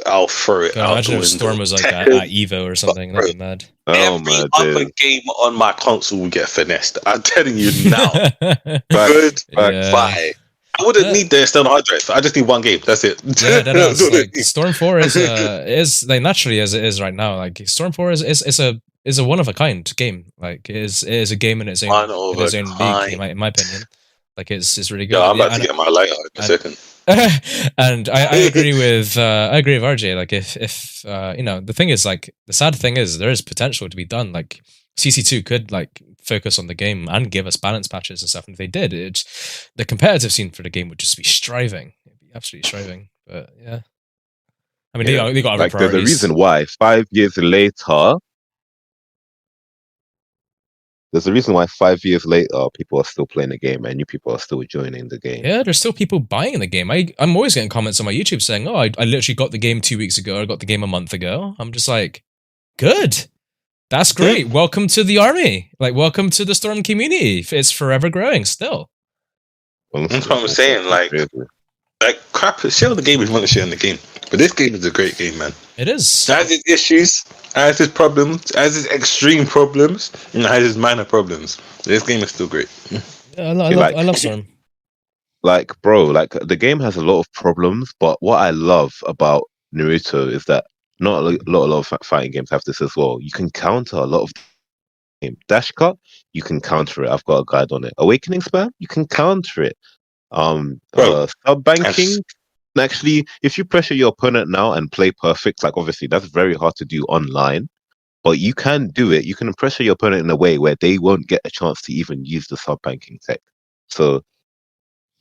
I'll throw it out. Imagine if Storm was like at Evo or something. That'd be mad. Every other game on my console will get finessed. I'm telling you now. Goodbye. I wouldn't need the external hard drive. I just need one game. That's it. Yeah, like, Storm 4 is like naturally as it is right now. Like Storm 4 is a one of a kind game. Like it is a game in its own league, in my opinion. Like it's really good. Yeah, I'm about to get my lighter in a second. And I agree with RJ. Like if the thing is, like, the sad thing is there is potential to be done. Like CC2 could like focus on the game and give us balance patches and stuff. And if they did, the competitive scene for the game would just be striving. It'd be absolutely striving. But yeah, I mean, they got other priorities. There's a reason why 5 years later. There's a reason why 5 years later people are still playing the game and new people are still joining the game. Yeah, there's still people buying the game. I'm always getting comments on my YouTube saying, "Oh, I literally got the game 2 weeks ago. I got the game a month ago." I'm just like, good. That's great. Welcome to the army. Like, welcome to the Storm community. It's forever growing still. That's what I'm saying. Like crap, share the game if you want to share in the game. But this game is a great game, man. It is. It has its issues, has its problems, has its extreme problems, and it has its minor problems. This game is still great. Yeah, I love Storm. Like, bro, like the game has a lot of problems, but what I love about Naruto is that not a lot of fighting games have this as well. You can counter a lot of game. Dash cut, you can counter it. I've got a guide on it. Awakening spam, you can counter it. Sub banking. Actually, if you pressure your opponent now and play perfect, like obviously that's very hard to do online, but you can do it. You can pressure your opponent in a way where they won't get a chance to even use the sub banking tech. So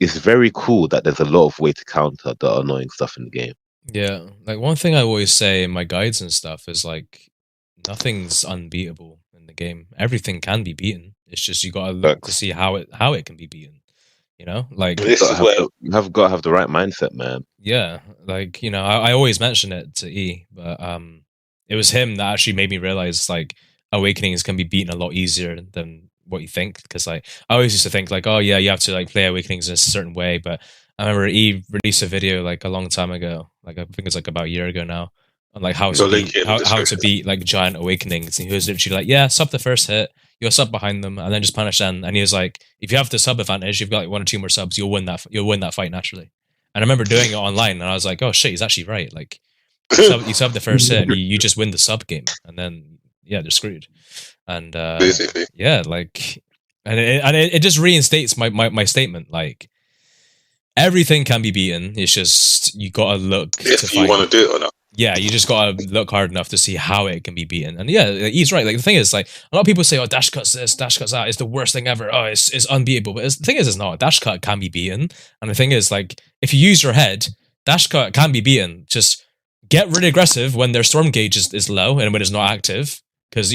it's very cool that there's a lot of way to counter the annoying stuff in the game. Yeah, like one thing I always say in my guides and stuff is like nothing's unbeatable in the game. Everything can be beaten. It's just you gotta look to see how it can be beaten. You know, like you have got to have the right mindset, man. Yeah, like I always mention it to E, but it was him that actually made me realize like Awakenings can be beaten a lot easier than what you think. Because like I always used to think like, oh yeah, you have to like play Awakenings in a certain way, but I remember E released a video like a long time ago, like I think it's like about a year ago now, on like how to beat like giant Awakenings. And he was literally like, yeah, sub the first hit. You'll sub behind them and then just punish them. And he was like, if you have the sub advantage, you've got like 1 or 2 more subs, you'll win that fight naturally. And I remember doing it online and I was like, oh shit, he's actually right. Like you sub the first hit and you just win the sub game. And then yeah, they're screwed. And basically. Yeah, like and it just reinstates my statement. Like everything can be beaten. It's just you gotta look if you want to do it or not. Yeah, you just gotta look hard enough to see how it can be beaten. And yeah, he's right. Like the thing is, like a lot of people say, "Oh, dash cuts this, dash cuts that. It's the worst thing ever. Oh, it's unbeatable." But the thing is, it's not. Dash cut can be beaten. And the thing is, like if you use your head, dash cut can be beaten. Just get really aggressive when their storm gauge is low and when it's not active, because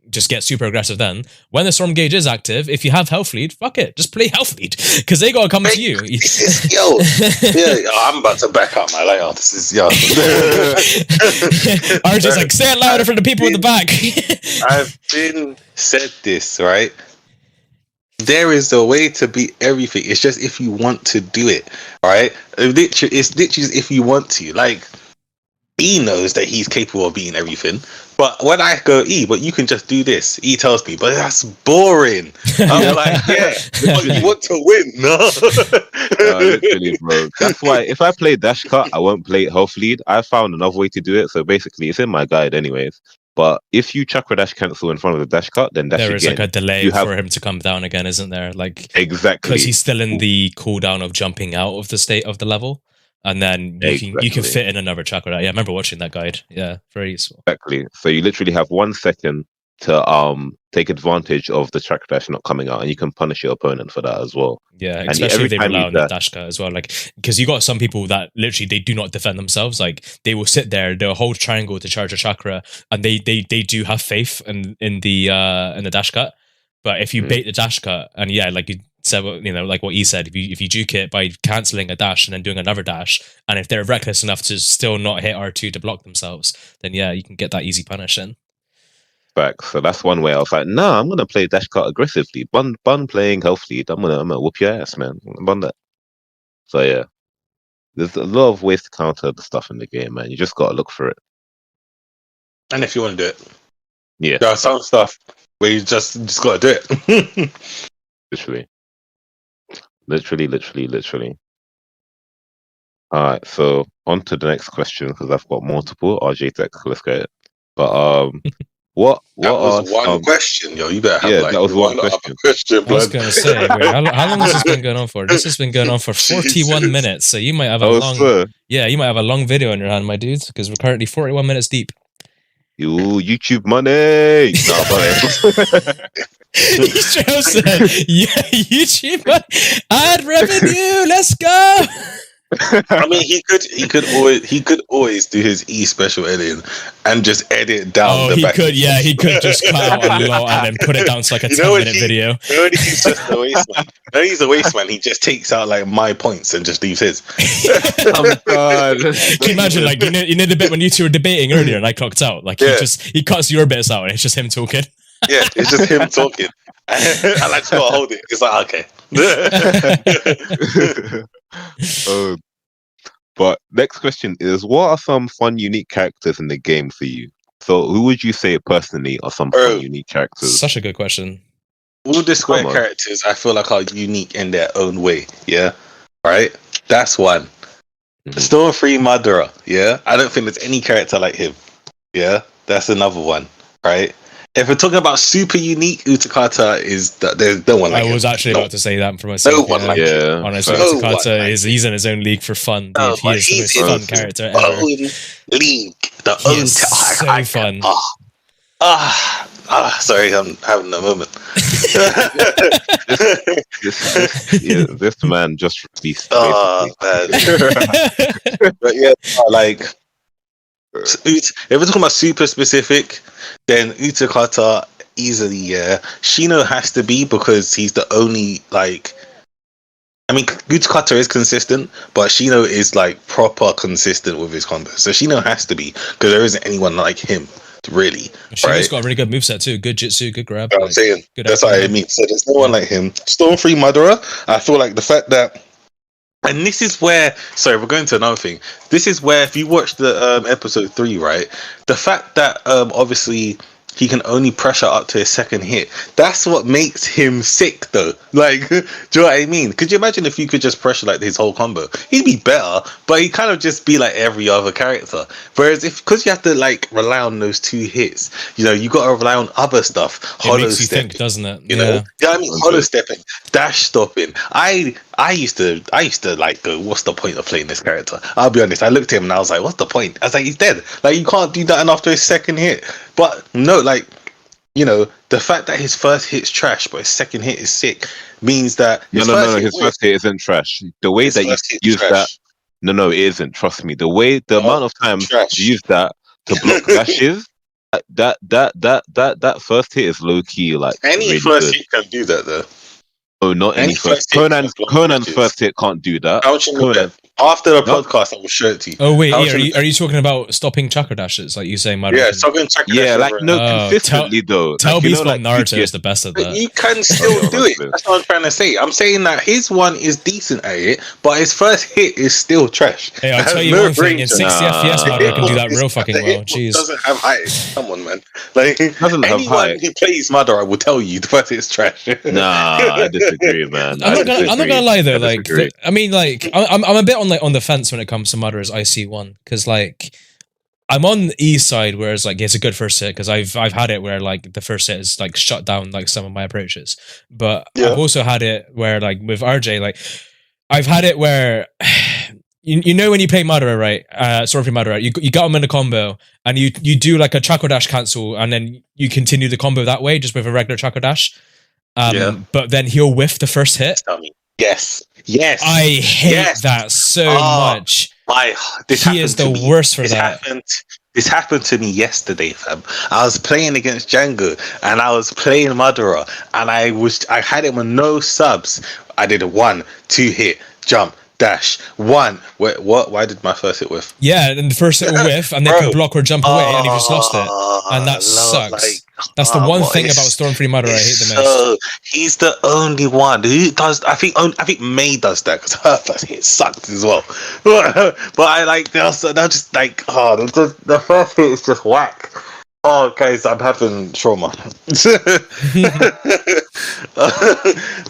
just get super aggressive then. When the storm gauge is active, if you have health lead, fuck it, just play health lead because they gotta come to you. I'm about to back up my layout. This is RJ's like, say it louder for the people in the back. I've been said this, right? There is a way to beat everything. It's just if you want to do it, right? It's literally if you want to. Like, E knows that he's capable of beating everything. But when I go, E, but you can just do this. E tells me, but that's boring. I'm like, yeah, but you want to win, no? Literally, bro. That's why if I play dash cut, I won't play health lead. I found another way to do it. So basically, it's in my guide anyways. But if you chakra dash cancel in front of the dash cut, then there is like a delay for him to come down again, isn't there? Like exactly because he's still in the cooldown of jumping out of the state of the level. And then you can fit in another chakra. Yeah, I remember watching that guide. Yeah, very useful. Exactly. So you literally have 1 second to take advantage of the chakra dash not coming out, and you can punish your opponent for that as well. Yeah, especially if they rely on the dash cut as well. Like because you got some people that literally they do not defend themselves. Like they will sit there, they'll hold triangle to charge a chakra, and they do have faith in the dash cut. But if you bait the dash cut, and yeah, like you said, like what he said, if you juke it by cancelling a dash and then doing another dash, and if they're reckless enough to still not hit R2 to block themselves, then yeah, you can get that easy punish in. Back. So that's one way I was like, nah, I'm gonna play dash cut aggressively. Bun playing health lead. I'm gonna whoop your ass, man. Bun that. So yeah. There's a lot of ways to counter the stuff in the game, man. You just gotta look for it. And if you want to do it. Yeah. There are some stuff where you just gotta do it. Literally. Alright, so on to the next question because I've got multiple. RJxhunterz, let's get it. But what was one question, yo. You better have that was one question. I was gonna say, wait, how long has this been going on for? This has been going on for 41 minutes. So you might have you might have a long video in your hand, my dude, because we're currently 41 minutes deep. YouTube money. He straight up said, yeah, YouTube ad revenue, let's go. I mean, he could always do his E special editing and just edit down the back. He could just cut out a lot and then put it down to like a 10-minute video. He's just a waste man. No, he's a waste man. He just takes out like my points and just leaves his. Oh God! Can you imagine, like you know the bit when you two were debating earlier and I clocked out? Like he cuts your bits out and it's just him talking. Yeah, it's just him talking. And I just gotta hold it. It's like okay. But next question is, what are some fun, unique characters in the game for you? So who would you say personally are some fun, unique characters? Such a good question. All the Square characters I feel like are unique in their own way. Yeah, right. That's one. Storm Free Madara. Yeah, I don't think there's any character like him. Yeah, that's another one. Right. If we're talking about super unique, Utakata is that there's no one like him. I was actually about to say that for myself. No one like him. Honestly, Utakata he's in his own league for fun. Dude. He is the most fun character ever. Own league. So fun. Sorry, I'm having a moment. this man just released. Man. But yeah, like. If we're talking about super specific, then Utakata easily, yeah. Shino has to be because he's the only like. I mean, Utakata is consistent, but Shino is like proper consistent with his combos. So Shino has to be because there isn't anyone like him, really. Shino's got a really good moveset too. Good jitsu, good grab. I'm saying that's what I mean. So there's no one like him. Storm Free Madara. I feel like the fact that. And this is where, sorry, we're going to another thing. This is where, if you watch the episode 3, right, the fact that obviously he can only pressure up to his second hit, that's what makes him sick, though. Like, do you know what I mean? Could you imagine if you could just pressure like his whole combo? He'd be better, but he'd kind of just be like every other character. Whereas because you have to like rely on those 2 hits, you know, you got to rely on other stuff. It makes you think, doesn't it? You know, I mean, hollow stepping, dash stopping. I used to like go, what's the point of playing this character? I'll be honest, I looked at him and I was like, what's the point? I was like, he's dead. Like, you can't do that after his second hit. But no, like, you know, the fact that his first hit's trash, but his second hit is sick, means that his first hit isn't trash. The way that you use that, no, it isn't. Trust me. The amount of time you use that to block dashes that first hit is low key like Any really first good. hit can do that though. Oh, not any Any first. first hit Conan's can block Conan's bridges. first hit can't do that. How much you need Conan, that? After the no, podcast, I will show it to you. Oh wait, How are much you- you talking about stopping chakra dashes like you saying? Yeah, Sogan Chakra yeah, Dash like over- no, Oh, consistently though. Tell Like, me you know, Spot like Naruto UTS is the best at But that. you can still Okay, do it. honestly. That's what I'm trying to say. I'm saying that his one is decent at it, but his first hit is still trash. Hey, I'll It has tell you no one thing. In range. 60 FPS mode, I can do that real fucking The well. hitbox Jeez. doesn't have height. Come on, man. Like Doesn't have anyone height. who plays Madara will tell you the first hit's trash. Nah, I disagree, man. I'm not gonna lie though. I Like, disagree. I mean, like, I'm a bit on the fence when it comes to Madara's IC1 because like I'm on the E side, whereas like it's a good first hit because I've had it where like the first hit is like shut down like some of my approaches, but Yeah. I've also had it where like with RJ, like I've had it where. You know when you play Madara, right? Sorry for Madara. You got him in a combo, and you do like a Chakra Dash cancel, and then you continue the combo that way, just with a regular Chakra Dash. Yeah. But then he'll whiff the first hit. Tell me. Yes. Yes. I hate Yes. that so Oh, much. This He is happened the to me. worst for This that. This happened to me yesterday, fam. I was playing against Django and I was playing Madara and I had him with no subs. I did a 1-2 hit, jump, dash, one. Wait, what? Why did my first hit whiff? Yeah, and the first hit will whiff, and they Bro. can block or jump away, and you've just lost it. And that Lord, sucks. That's the one thing about Storm 3 Madara I hate the most. So he's the only one who does. I think May does that because her first hit sucked as well. But I like they're just like the first hit is just whack. Oh, guys, I'm having trauma.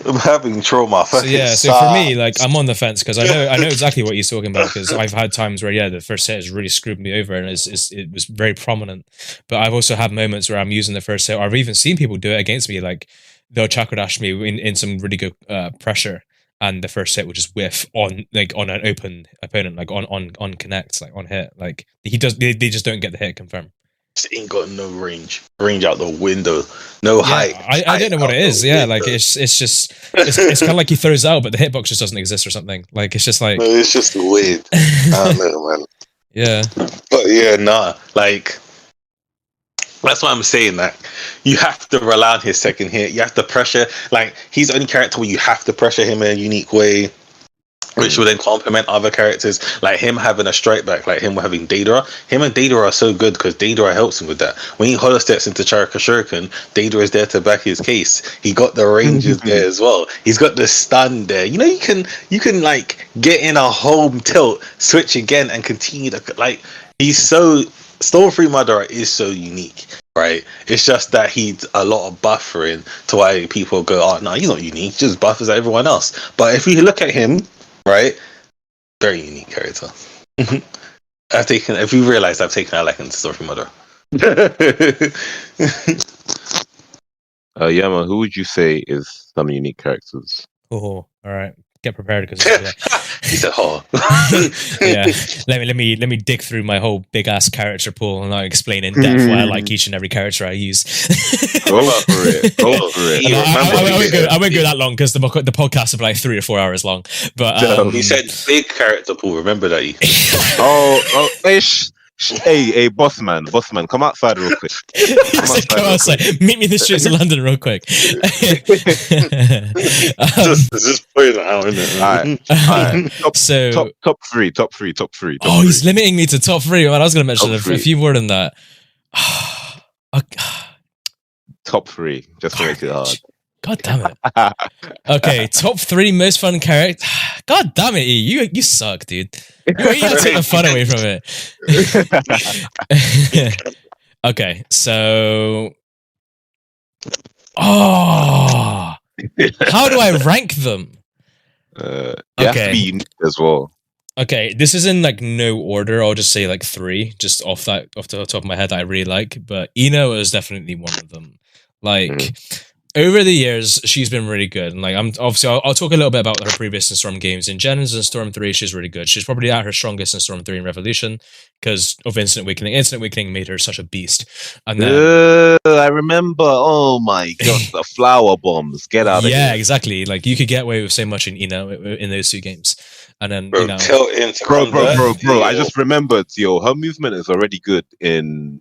I'm having trauma. So yeah, so for me, like I'm on the fence because I know exactly what he's talking about because I've had times where the first hit has really screwed me over and it was very prominent. But I've also had moments where I'm using the first hit, or I've even seen people do it against me, like they'll chakra dash me in some really good pressure, and the first hit will just whiff on an open opponent, like on connect, like on hit, like they just don't get the hit confirmed. Ain't got no range out the window, no height. I don't know what it is. Yeah, like it's kind of like he throws out, but the hitbox just doesn't exist or something. Like it's just like No, it's just weird. I don't know, man. Yeah, but yeah, nah. Like that's why I'm saying that you have to rely on his second hit. You have to pressure. Like he's the only character where you have to pressure him in a unique way, which will then complement other characters, like him having a strike back, like him having Deidara. Him and Deidara are so good because Deidara helps him with that. When he holo steps into Charaka Shuriken, Deidara is there to back his case. He got the ranges there as well. He's got the stun there. You know, you can like get in a home tilt, switch again, and continue to like. He's so Storm 3 Madara is so unique. Right, it's just that he's a lot of buffering to why people go, oh no, he's not unique, just buffers like everyone else. But if you look at him, right, very unique character. If you realize I've taken a liking to Storm 3 Madara. Yeah, man. Who would you say is some unique characters? Oh, all right. Get prepared because he said, "Oh, yeah." Let me dig through my whole big ass character pool and I'll explain in depth why I like each and every character I use. Go for it. Go for it. I won't go that long because the podcast will be like 3 or 4 hours long. But he said big character pool. Remember that. Hey, boss man, come outside real quick. Come outside. Meet me in the streets of London real quick. just put it out, isn't it? All right. Top three. Oh, he's limiting me to top 3. Man, I was going to mention a few more than that. Top 3, just to make it hard. God damn it. Okay, top 3 most fun character. God damn it, E. You suck, dude. You gotta take the fun away from it. Okay, so. Oh! How do I rank them? You have to be unique as well. Okay, this is in like no order. I'll just say like 3, just off the top of my head that I really like. But Ino is definitely one of them. Like. Over the years, she's been really good, and like I'll talk a little bit about her previous in Storm games. In Gems and Storm 3, she's really good. She's probably at her strongest in Storm 3 and Revolution because of Instant Weakening. Instant Weakening made her such a beast. And then, I remember. Oh my god, the flower bombs! Get out of here! Yeah, exactly. Like you could get away with so much in in those 2 games, and then bro, bro. I just remembered, her movement is already good in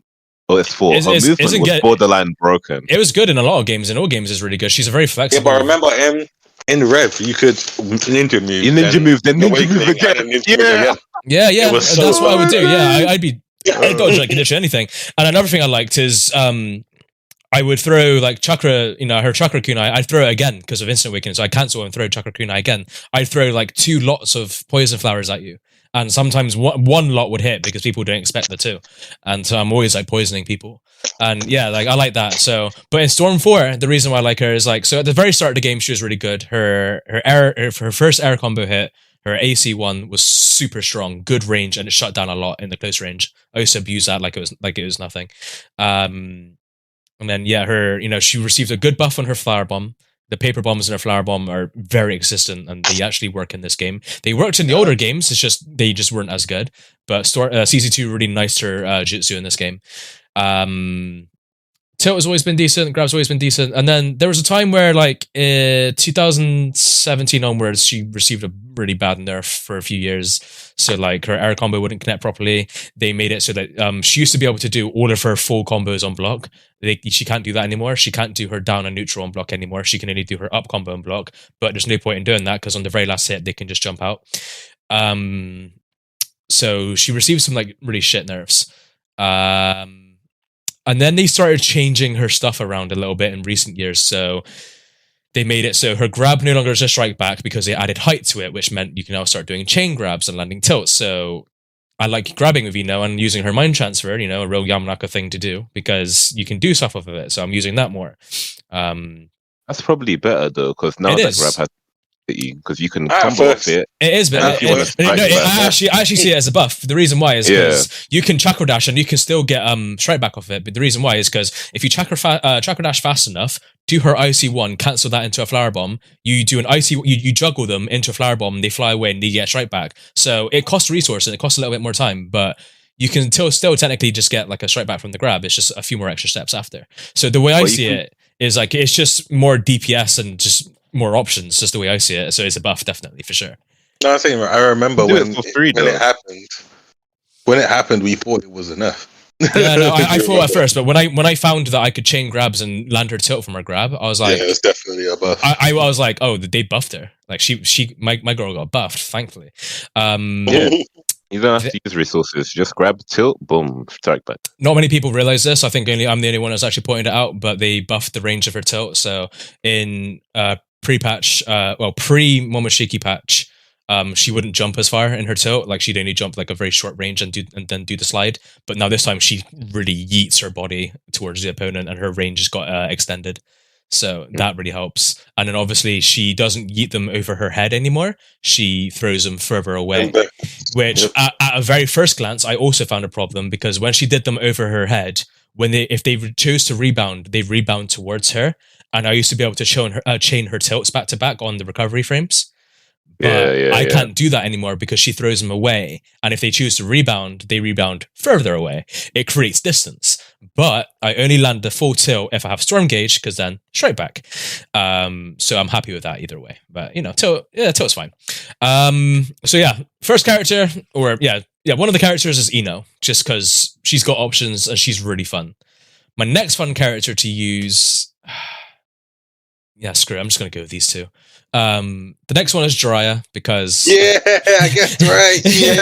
Oh, it's 4. Is- Her is- movement isn't was get- borderline broken. It was good in a lot of games. In all games, is really good. She's a very Yeah, flexible. but remember in Rev, you could ninja move. You ninja then move, then ninja Awakening, move again. and then ninja move Yeah. again. Yeah, It was so that's what I would do. Yeah, I'd be Yeah. dodge like condition anything. And another thing I liked is I would throw like chakra, her chakra kunai. I'd throw it again because of instant awakening. So I cancel and throw chakra kunai again. I'd throw like 2 lots of poison flowers at you, and sometimes one lot would hit because people don't expect the 2, and so I'm always like poisoning people. And yeah, like I like that. So, but in Storm 4, the reason why I like her is like, so at the very start of the game, she was really good. Her first air combo hit. Her AC one was super strong, good range, and it shut down a lot in the close range. I used to abuse that like it was nothing. And then yeah, she received a good buff on her flower bomb. The paper bombs in her flower bomb are very consistent, and they actually work in this game. They worked in the older games. It's just they just weren't as good. But CC2 really niced her jutsu in this game. Tilt has always been decent, grab's always been decent, and then there was a time where, like, 2017 onwards, she received a really bad nerf for a few years. So, like, her air combo wouldn't connect properly. They made it so that she used to be able to do all of her full combos on block. She can't do that anymore. She can't do her down and neutral on block anymore. She can only do her up combo on block, but there's no point in doing that because on the very last hit, they can just jump out. So she received some, like, really shit nerfs. And then they started changing her stuff around a little bit in recent years. So they made it so her grab no longer is a strike back because they added height to it, which meant you can now start doing chain grabs and landing tilts. So I like grabbing with Ino and using her mind transfer, a real Yamanaka thing to do because you can do stuff off of it. So I'm using that more. That's probably better though, because now that grab has you because you can combo off it. It is, but I actually see it as a buff. The reason why is because you can chakra dash and you can still get strike back off it. But the reason why is because if you chakra dash fast enough, do her IC1, cancel that into a flower bomb. You do an IC, you juggle them into a flower bomb. They fly away and they get strike back. So it costs resource and it costs a little bit more time, but you can still technically just get like a strike back from the grab. It's just a few more extra steps after. So the way I see it is like it's just more DPS and just more options, just the way I see it. So it's a buff, definitely, for sure. No, I remember when it happened. When it happened, we thought it was enough. Yeah, no, I thought at first, but when I found that I could chain grabs and land her tilt from her grab, I was like, yeah, it's definitely a buff. I was like, oh, they buffed her. Like my girl got buffed, thankfully. You don't have to use resources. Just grab tilt, boom, strike back. Not many people realize this. I think I'm the only one that's actually pointed it out, but they buffed the range of her tilt. So in pre-patch, pre-Momoshiki patch, she wouldn't jump as far in her tilt. Like she'd only jump like a very short range and then do the slide. But now this time she really yeets her body towards the opponent and her range has got extended. So that really helps. And then obviously she doesn't yeet them over her head anymore. She throws them further away, which at a very first glance, I also found a problem because when she did them over her head, if they chose to rebound, they rebound towards her. And I used to be able to chain her tilts back to back on the recovery frames. But I can't do that anymore because she throws them away. And if they choose to rebound, they rebound further away. It creates distance. But I only land the full tilt if I have Storm Gauge, because then straight back. So I'm happy with that either way. But, tilt's fine. So yeah, first character, one of the characters is Ino, just because she's got options and she's really fun. My next fun character to use... Yeah, screw it. I'm just going to go with these two. The next one is Jiraiya because... Yeah, I guess right. Yeah.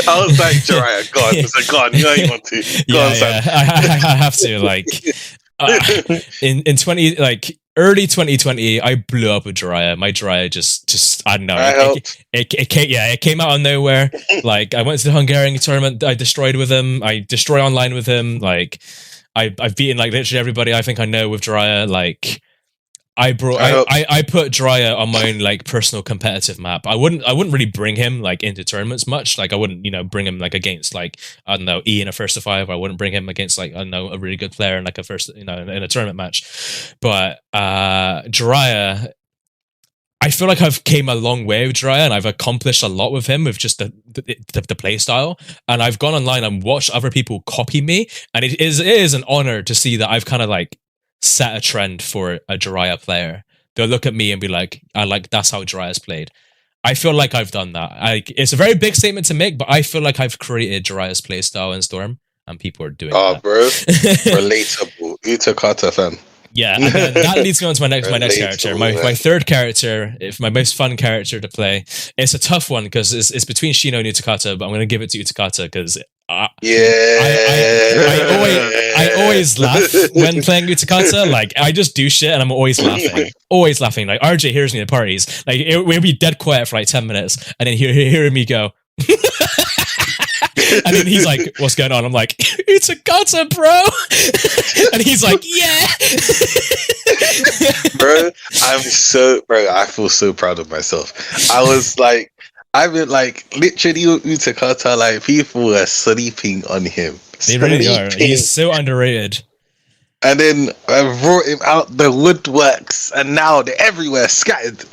I was like, Jiraiya, God. I was like, God, you know you want to. I have to. Like, in early 2020, I blew up with Jiraiya. My Jiraiya just I don't know. It came out of nowhere. Like, I went to the Hungarian tournament. I destroyed with him. I destroy online with him. Like... I've beaten like literally everybody I think I know with Jiraiya. Like I put Jiraiya on my own like personal competitive map. I wouldn't really bring him like into tournaments much. Like I wouldn't bring him like against like I don't know E in a 1-5. I wouldn't bring him against like I don't know a really good player in like a first in a tournament match. But Jiraiya, I feel like I've came a long way with Jiraiya and I've accomplished a lot with him with just the play style. And I've gone online and watched other people copy me. And it is an honor to see that I've kind of like set a trend for a Jiraiya player. They'll look at me and be like, that's how Jiraiya's played. I feel like I've done that. It's a very big statement to make, but I feel like I've created Jiraiya's play style in Storm. and people are doing Oh, that. bro, relatable. Utakata fan. Yeah, and then that leads me on to my next character. Relatable, My man. third character, if my most fun character to play. It's a tough one because it's between Shino and Utakata, but I'm going to give it to Utakata because I always laugh when playing Utakata. Like, I just do shit and I'm always laughing. Always laughing. Like, RJ hears me at parties. Like, we'll be dead quiet for like 10 minutes and then hearing me go. And then he's like, what's going on? I'm like, Utakata, bro. And he's like, yeah. Bro, I feel so proud of myself. I've been like, literally Utakata, like, people are sleeping on him. They really are. He's so underrated. And then I brought him out the woodworks, and now they're everywhere, scattered.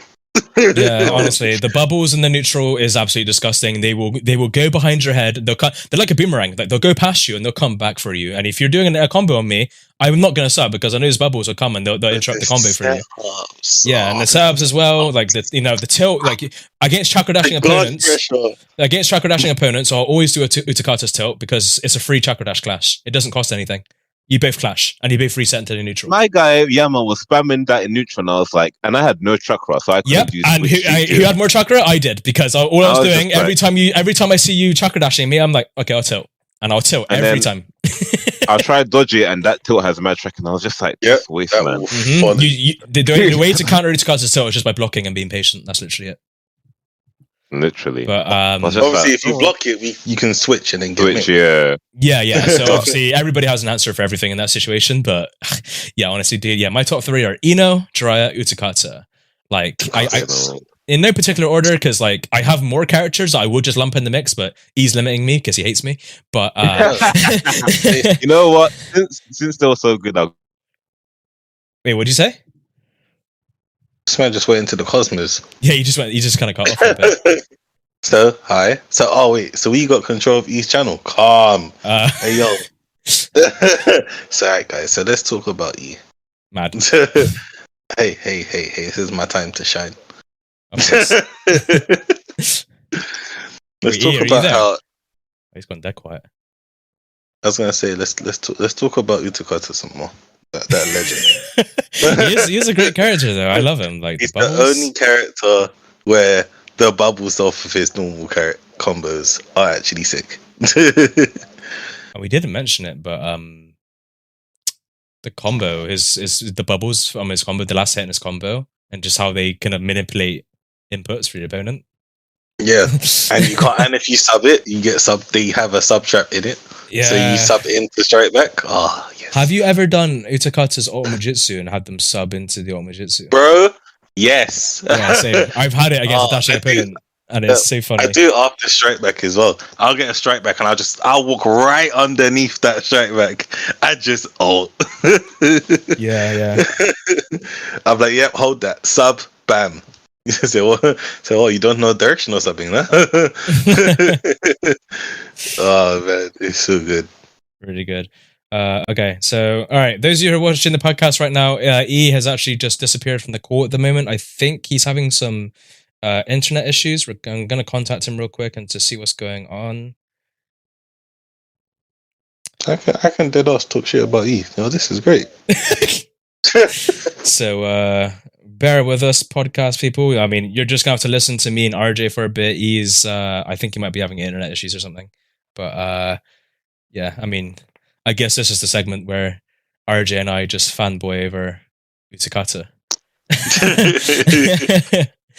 Yeah, honestly, the bubbles in the neutral is absolutely disgusting. They will go behind your head. They're like a boomerang. Like, they'll go past you and they'll come back for you. And if you're doing a combo on me, I'm not going to sub because I know those bubbles will come and they'll interrupt the combo for you. Yeah, and the setups as well. Like the tilt. Like against chakra dashing opponents. Against chakra dashing opponents, I'll always do a Utakata's tilt because it's a free chakra dash clash. It doesn't cost anything. You both clash, and you both reset into the neutral. My guy Yama was spamming that in neutral, and I was like, and I had no chakra, so I couldn't use. And who had more chakra? I did, because all I was doing every time I see you chakra dashing me, I'm like, okay, I'll tilt, and I'll tilt every time. I'll try dodge it, and that tilt has mad track, and I was just like, yep, waste, man. The way to counter Utakata's tilt is just by blocking and being patient. That's literally it. Literally, but obviously, if you block it, you can switch and then switch. Yeah. So obviously, everybody has an answer for everything in that situation. But yeah, honestly, dude, yeah, my top three are Ino, Jiraiya, Utakata. Like, I in no particular order because like I have more characters I would just lump in the mix, but he's limiting me because he hates me. But you know what? Since they're so good, wait, what'd you say? This man just went into the cosmos. Yeah, you just kind of cut off a bit. So we got control of each channel. Calm. Hey yo. So alright guys, so let's talk about E. Mad. Hey, this is my time to shine. Let's talk about how he's gone dead quiet. I was gonna say let's talk about Utakata some more. That legend. he is a great character though. I love him. Like, he's the only character where the bubbles off of his normal combos are actually sick. We didn't mention it, but the combo is the bubbles from his combo, the last hit in his combo, and just how they kind of manipulate inputs for your opponent. Yeah, and you can't. And if you sub it, you get sub. They have a sub trap in it. Yeah. So you sub it into strike back. Oh, yes. Have you ever done Utakata's Otomajutsu and had them sub into the Otomajutsu? Bro, yes. Yeah, same. I've had it against a dashing opponent, and it's so funny. I do it after strike back as well. I'll get a strike back, and I'll walk right underneath that strike back. I just Yeah. I'm like, yep, hold that. Sub, bam. So you don't know direction or something, huh? Oh man, it's so good. Really good. Okay, so all right, those of you who are watching the podcast right now, E has actually just disappeared from the call at the moment. I think he's having some internet issues. I'm going to contact him real quick and to see what's going on. I can dead ass talk shit about E. Oh, this is great. So bear with us, podcast people. I mean, you're just gonna have to listen to me and RJ for a bit. He's I think he might be having internet issues or something. But yeah, I mean, I guess this is the segment where RJ and I just fanboy over Utakata.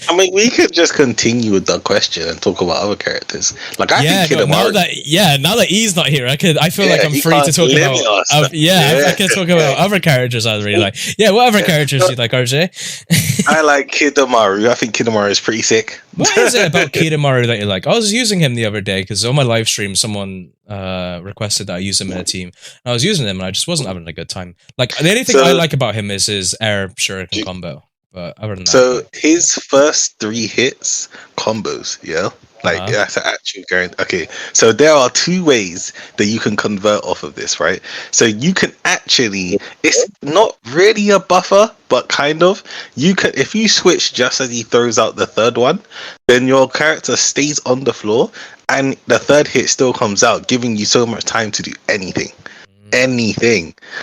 I mean, we could just continue with the question and talk about other characters. Like, I think now that E's not here, I feel like I'm free to talk about. I can talk about other characters I really like. Yeah, what other characters do you like, RJ? I like Kidomaru. I think Kidomaru is pretty sick. What is it about Kidomaru that you like? I was using him the other day because on my live stream, someone requested that I use him in a team. And I was using him and I just wasn't having a good time. Like, the only thing I like about him is his air shuriken combo. But other than that, so his first 3 hits combos, yeah, like that's an actual guarantee. Okay, so there are 2 ways that you can convert off of this, right? So you can actually, it's not really a buffer, but but kind of. You can, if you switch just as he throws out the third one, then your character stays on the floor, and the third hit still comes out, giving you so much time to do anything,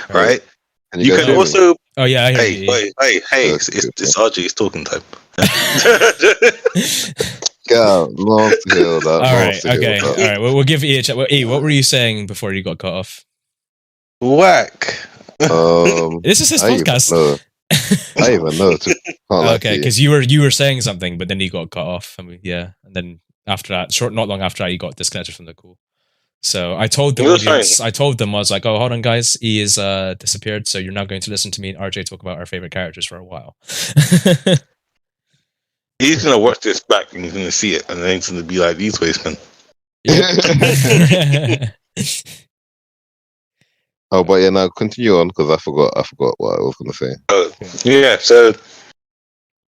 right? And You can also. Oh yeah, I hear Hey, you. hey! It's RJ. It's talking time. God, love to hear that. All right, okay, all right. We'll give E a chat. E, what were you saying before you got cut off? Whack. This is his podcast. I even know. Okay, because you were saying something, but then you got cut off. I mean, yeah, and then after that, not long after that, you got disconnected from the call. So I told the audience, I was like, oh, hold on, guys, E is disappeared, so you're now going to listen to me and RJ talk about our favorite characters for a while. He's gonna watch this back and he's gonna see it, and then he's gonna be like, "These wastemen." Oh, but yeah, now continue on because I forgot what I was gonna say. Yeah, so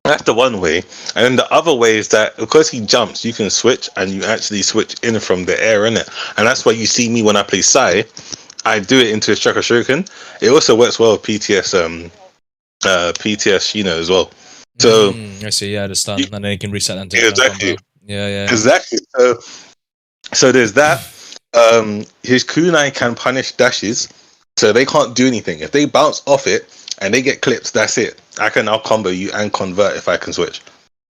that's the one way, and then the other way is that because he jumps, you can switch, and you actually switch in from the air, innit? And that's why you see me when I play Sai, I do it into a Chakra Shuriken. It also works well with PTS Shino as well. So I see, yeah, the stun, and then you can reset that. Exactly. Yeah. Exactly. So there's that. His kunai can punish dashes, so they can't do anything. If they bounce off it and they get clipped, that's it. I can now combo you and convert if I can switch.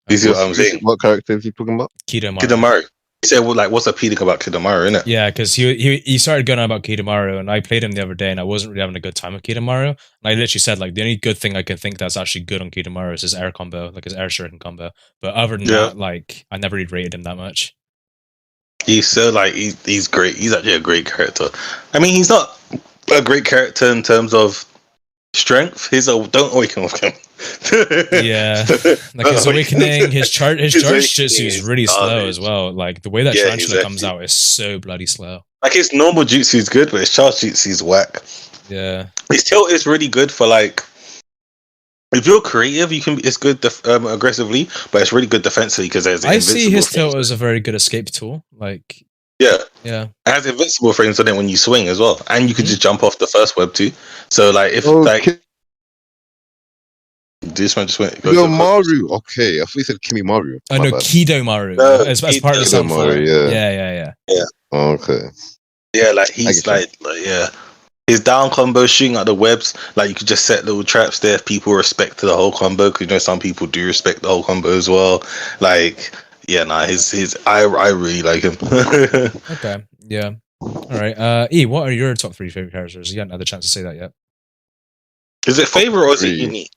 You see what I'm saying? What character is he talking about? Kidomaru. He said, well, like, what's appealing about Kidomaru, innit? Yeah, because he started going on about Kidomaru, and I played him the other day, and I wasn't really having a good time with Kidomaru. And I literally said, like, the only good thing I can think that's actually good on Kidomaru is his air combo, like his air shuriken combo. But other than that, like, I never really rated him that much. He's so, like, he's great. He's actually a great character. I mean, he's not a great character in terms of strength. Don't awaken with him. Yeah, like his awakening, his charge jutsu is really slow as well. Like the way that tarantula comes out is so bloody slow. Like his normal jutsu is good, but his charge jutsu is whack. Yeah, his tilt is really good for like if you're creative, you can. It's good aggressively, but it's really good defensively because there's. I see his tilt as a very good escape tool. Like yeah, it has invincible frames on it when you swing as well, and you can just jump off the first web too. So like if this one just went. Maru. Okay, I thought you said Kimimaru. Oh no, Kidomaru. As part of the sound. Yeah. Okay. Yeah, like he's like yeah. His down combo shooting at the webs, like you could just set little traps there if people respect the whole combo, because you know some people do respect the whole combo as well. Like, yeah, I really like him. Okay, yeah. All right. E, what are your top 3 favorite characters? You haven't had the chance to say that yet. Is it favorite or is it unique?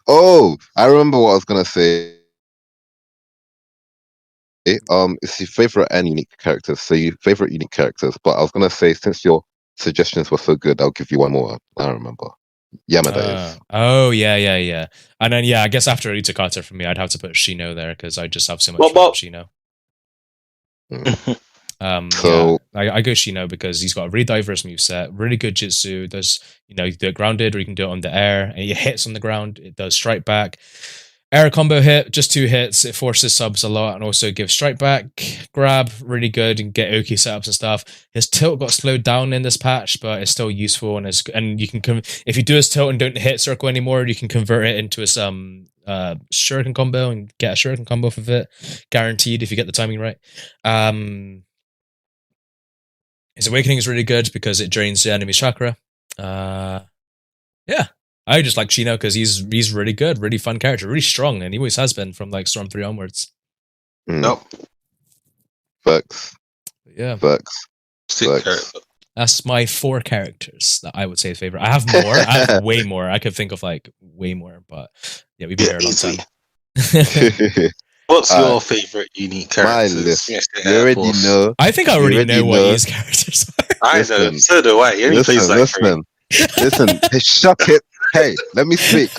Oh, I remember what I was gonna say. It's your favorite and unique characters. So your favorite unique characters, but I was gonna say since your suggestions were so good, I'll give you one more. I remember Yamada. Oh yeah. And then I guess after Itakata for me, I'd have to put Shino there because I just have so much fun with Shino. So I go Shino because he's got a really diverse moveset, really good jutsu. There's you do it grounded or you can do it on the air, and it hits on the ground. It does strike back. Air combo hit, just 2 hits. It forces subs a lot and also gives strike back, grab, really good, and get Oki setups and stuff. His tilt got slowed down in this patch, but it's still useful. And you can if you do his tilt and don't hit circle anymore, you can convert it into a shuriken combo and get a shuriken combo off of it, guaranteed if you get the timing right. His awakening is really good because it drains the enemy's chakra. Yeah. I just like Shino because he's really good, really fun character, really strong, and he always has been from like Storm 3 onwards. Nope. Facts. Yeah. Facts. That's my 4 characters that I would say favorite. I have more. I have way more. I could think of like way more, but yeah, we've been here a long time. What's your favorite unique character? My list. You already know. I think I already know what his characters are. I know. So do I. He only plays like 3. Listen. Hey, shut it. Hey, let me speak.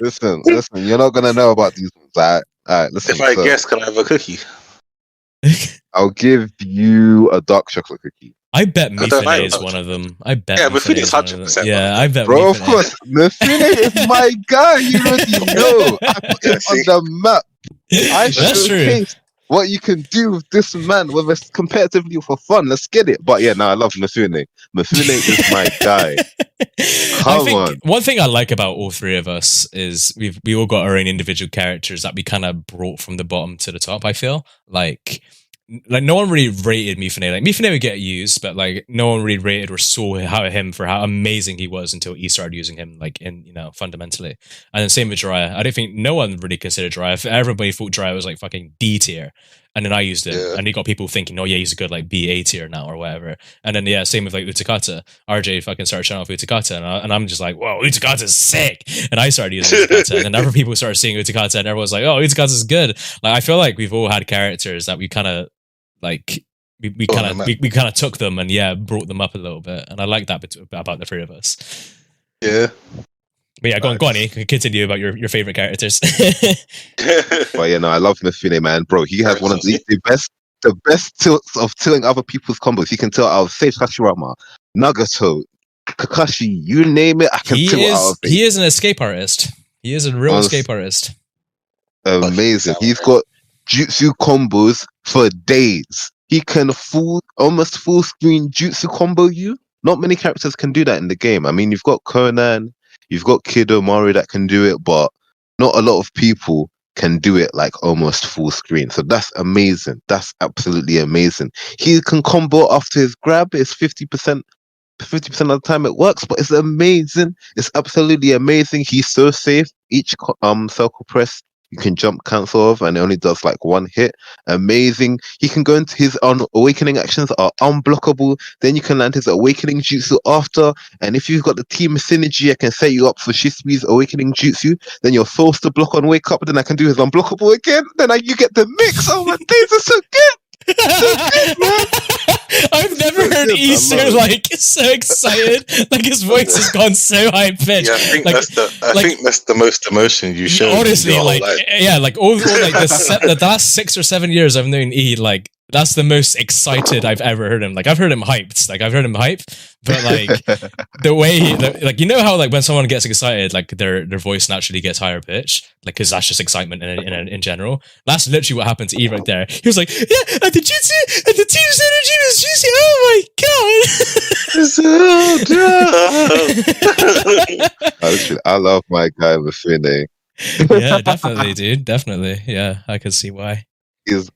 listen. You're not gonna know about these ones. All right. Listen. If I guess, can I have a cookie? I'll give you a dark chocolate cookie. I bet Mifune is one of them. I bet. Yeah, Mifune is 100%. Yeah, I bet. Bro, of course, Mifune is my guy. You already know. I put him on the map. That's true. what you can do with this man, whether it's competitively or for fun. Let's get it. But yeah, no, I love Mifune. Mifune is my guy. I Come think on. one thing I like about all three of us is we all got our own individual characters that we kind of brought from the bottom to the top. I feel like no one really rated Mifune. Like Mifune would get used, but like no one really rated or saw him for how amazing he was until he started using him, like in fundamentally. And then same with Jiraiya. I don't think no one really considered Jiraiya. Everybody thought Jiraiya was like fucking D tier, and then I used him, and he got people thinking, oh yeah, he's a good like BA tier now or whatever. And then yeah, same with like Utakata. RJ fucking started showing off Utakata, and I'm just like, whoa, Utakata's sick. And I started using Utakata, and then other people started seeing Utakata, and everyone's like, oh, Utakata's good. Like I feel like we've all had characters that we kind of like we kind of took them and brought them up a little bit, and I like that about the three of us. Yeah. But yeah, go on, continue about your favorite characters. But yeah, no, I love Mifune, man, bro. He has one of the best tilts of tilting other people's combos. He can tilt out of Sage Hashirama, Nagato, Kakashi, you name it. I can tilt out of it. He is an escape artist. He is a real escape artist. Amazing. He's got jutsu combos for days. He can almost full screen jutsu combo you. Not many characters can do that in the game. I mean, you've got Conan, you've got Kid Omari that can do it, but not a lot of people can do it like almost full screen. So that's amazing. That's absolutely amazing. He can combo after his grab. It's 50% of the time it works, but it's amazing. It's absolutely amazing. He's so safe. Each circle press you can jump cancel off, and it only does like one hit. Amazing. He can go into his awakening actions are unblockable. Then you can land his awakening jutsu after, and if you've got the team synergy, I can set you up for Shisui's awakening jutsu. Then you're forced to block on wake up, then I can do his unblockable again. Then you get the mix. Oh my days, are so good. I've never heard Easter like so excited. Like his voice has gone so high pitched. Yeah, I think like, that's the most emotion you show. Honestly, like all like the last 6 or 7 years I've known E, like that's the most excited I've ever heard him. Like I've heard him hyped. Like I've heard him hype, but like the way like you know how like when someone gets excited, like their voice naturally gets higher pitch, like because that's just excitement in general. That's literally what happened to E right there. He was like, yeah, and the jutsu and the team's energy was juicy. Oh my god! I love my guy Mifune. Yeah, definitely, dude. Definitely. Yeah, I can see why. He's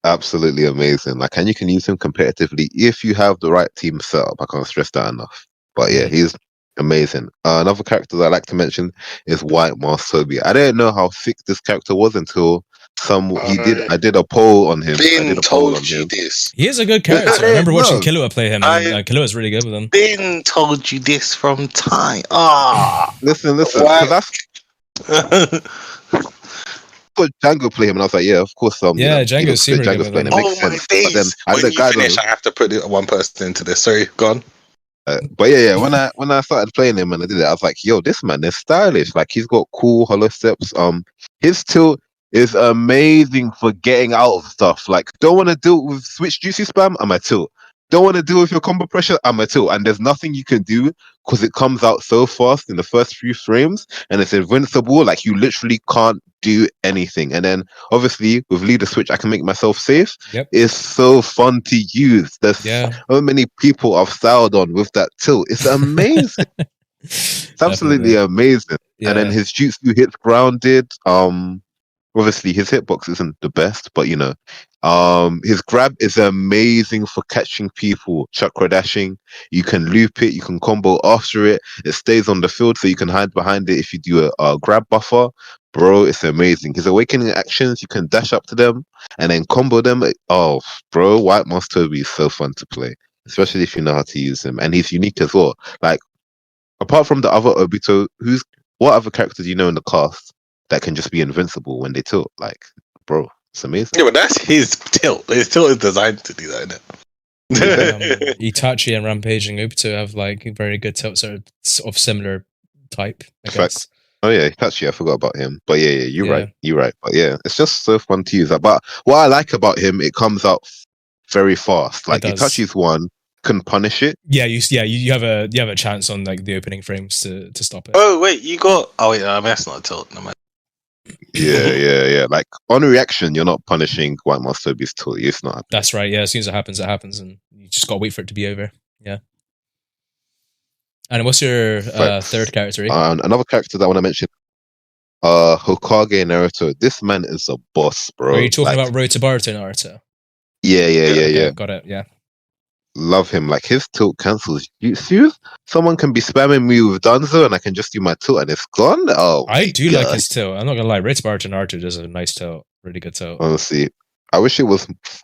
absolutely amazing. Like, and you can use him competitively if you have the right team setup. I can't stress that enough. But yeah, he's amazing. Another character that I like to mention is White Mask Toby. I didn't know how thick this character was until I did a poll on him. Been told you this. He is a good character. I remember watching Killua play him, and Killua's really good with him. Been told you this from time. Listen. Got Django play him, and I was like, yeah, of course. Django's super good with him. Oh my days! When you finish, I have to put one person into this. Sorry, go on. But yeah, when I started playing him and I did it, I was like, yo, this man is stylish. Like he's got cool hollow steps. His tilt is amazing for getting out of stuff. Like, don't want to deal with switch juicy spam, I'm a tilt. Don't want to deal with your combo pressure, I'm a tilt. And there's nothing you can do because it comes out so fast in the first few frames and it's invincible. Like you literally can't do anything. And then obviously with leader switch, I can make myself safe. Yep. It's so fun to use. There's so many people I've styled on with that tilt. It's amazing. It's absolutely amazing. Yeah. And then his jutsu hits grounded. Obviously his hitbox isn't the best, but you know, his grab is amazing for catching people, chakra dashing. You can loop it, you can combo after it. It stays on the field, so you can hide behind it if you do a grab buffer. Bro, it's amazing. His awakening actions, you can dash up to them and then combo them. Oh, bro, White Mask Toby is so fun to play, especially if you know how to use him. And he's unique as well. Like, apart from the other Obito, what other characters do you know in the cast that can just be invincible when they tilt? Like, bro, it's amazing. Yeah, but that's his tilt. His tilt is designed to do that, isn't it? Itachi and Rampaging Obito have like very good tilts of similar type, I guess. Oh yeah, Itachi, I forgot about him. But yeah, you're right. But yeah, it's just so fun to use that. But what I like about him, it comes out very fast. Like Itachi's one can punish it. Yeah, you have a chance on like the opening frames to stop it. Oh wait, you got. Oh wait, that's not a tilt. No, Yeah. Like on reaction, you're not punishing White Master Beast till it's not happening. That's right. Yeah, as soon as it happens, and you just gotta wait for it to be over. Yeah. And what's your third character? Another character that I want to mention, Hokage Naruto. This man is a boss, bro. Are you talking about Road to Boruto Naruto? Yeah. Got it. Yeah. Love him. Like his tilt cancels jutsu. Someone can be spamming me with Danzo, and I can just do my tilt, and it's gone. Oh, I do like his tilt. I'm not gonna lie. Road to Boruto Naruto does a nice tilt. Really good tilt. Honestly, I wish it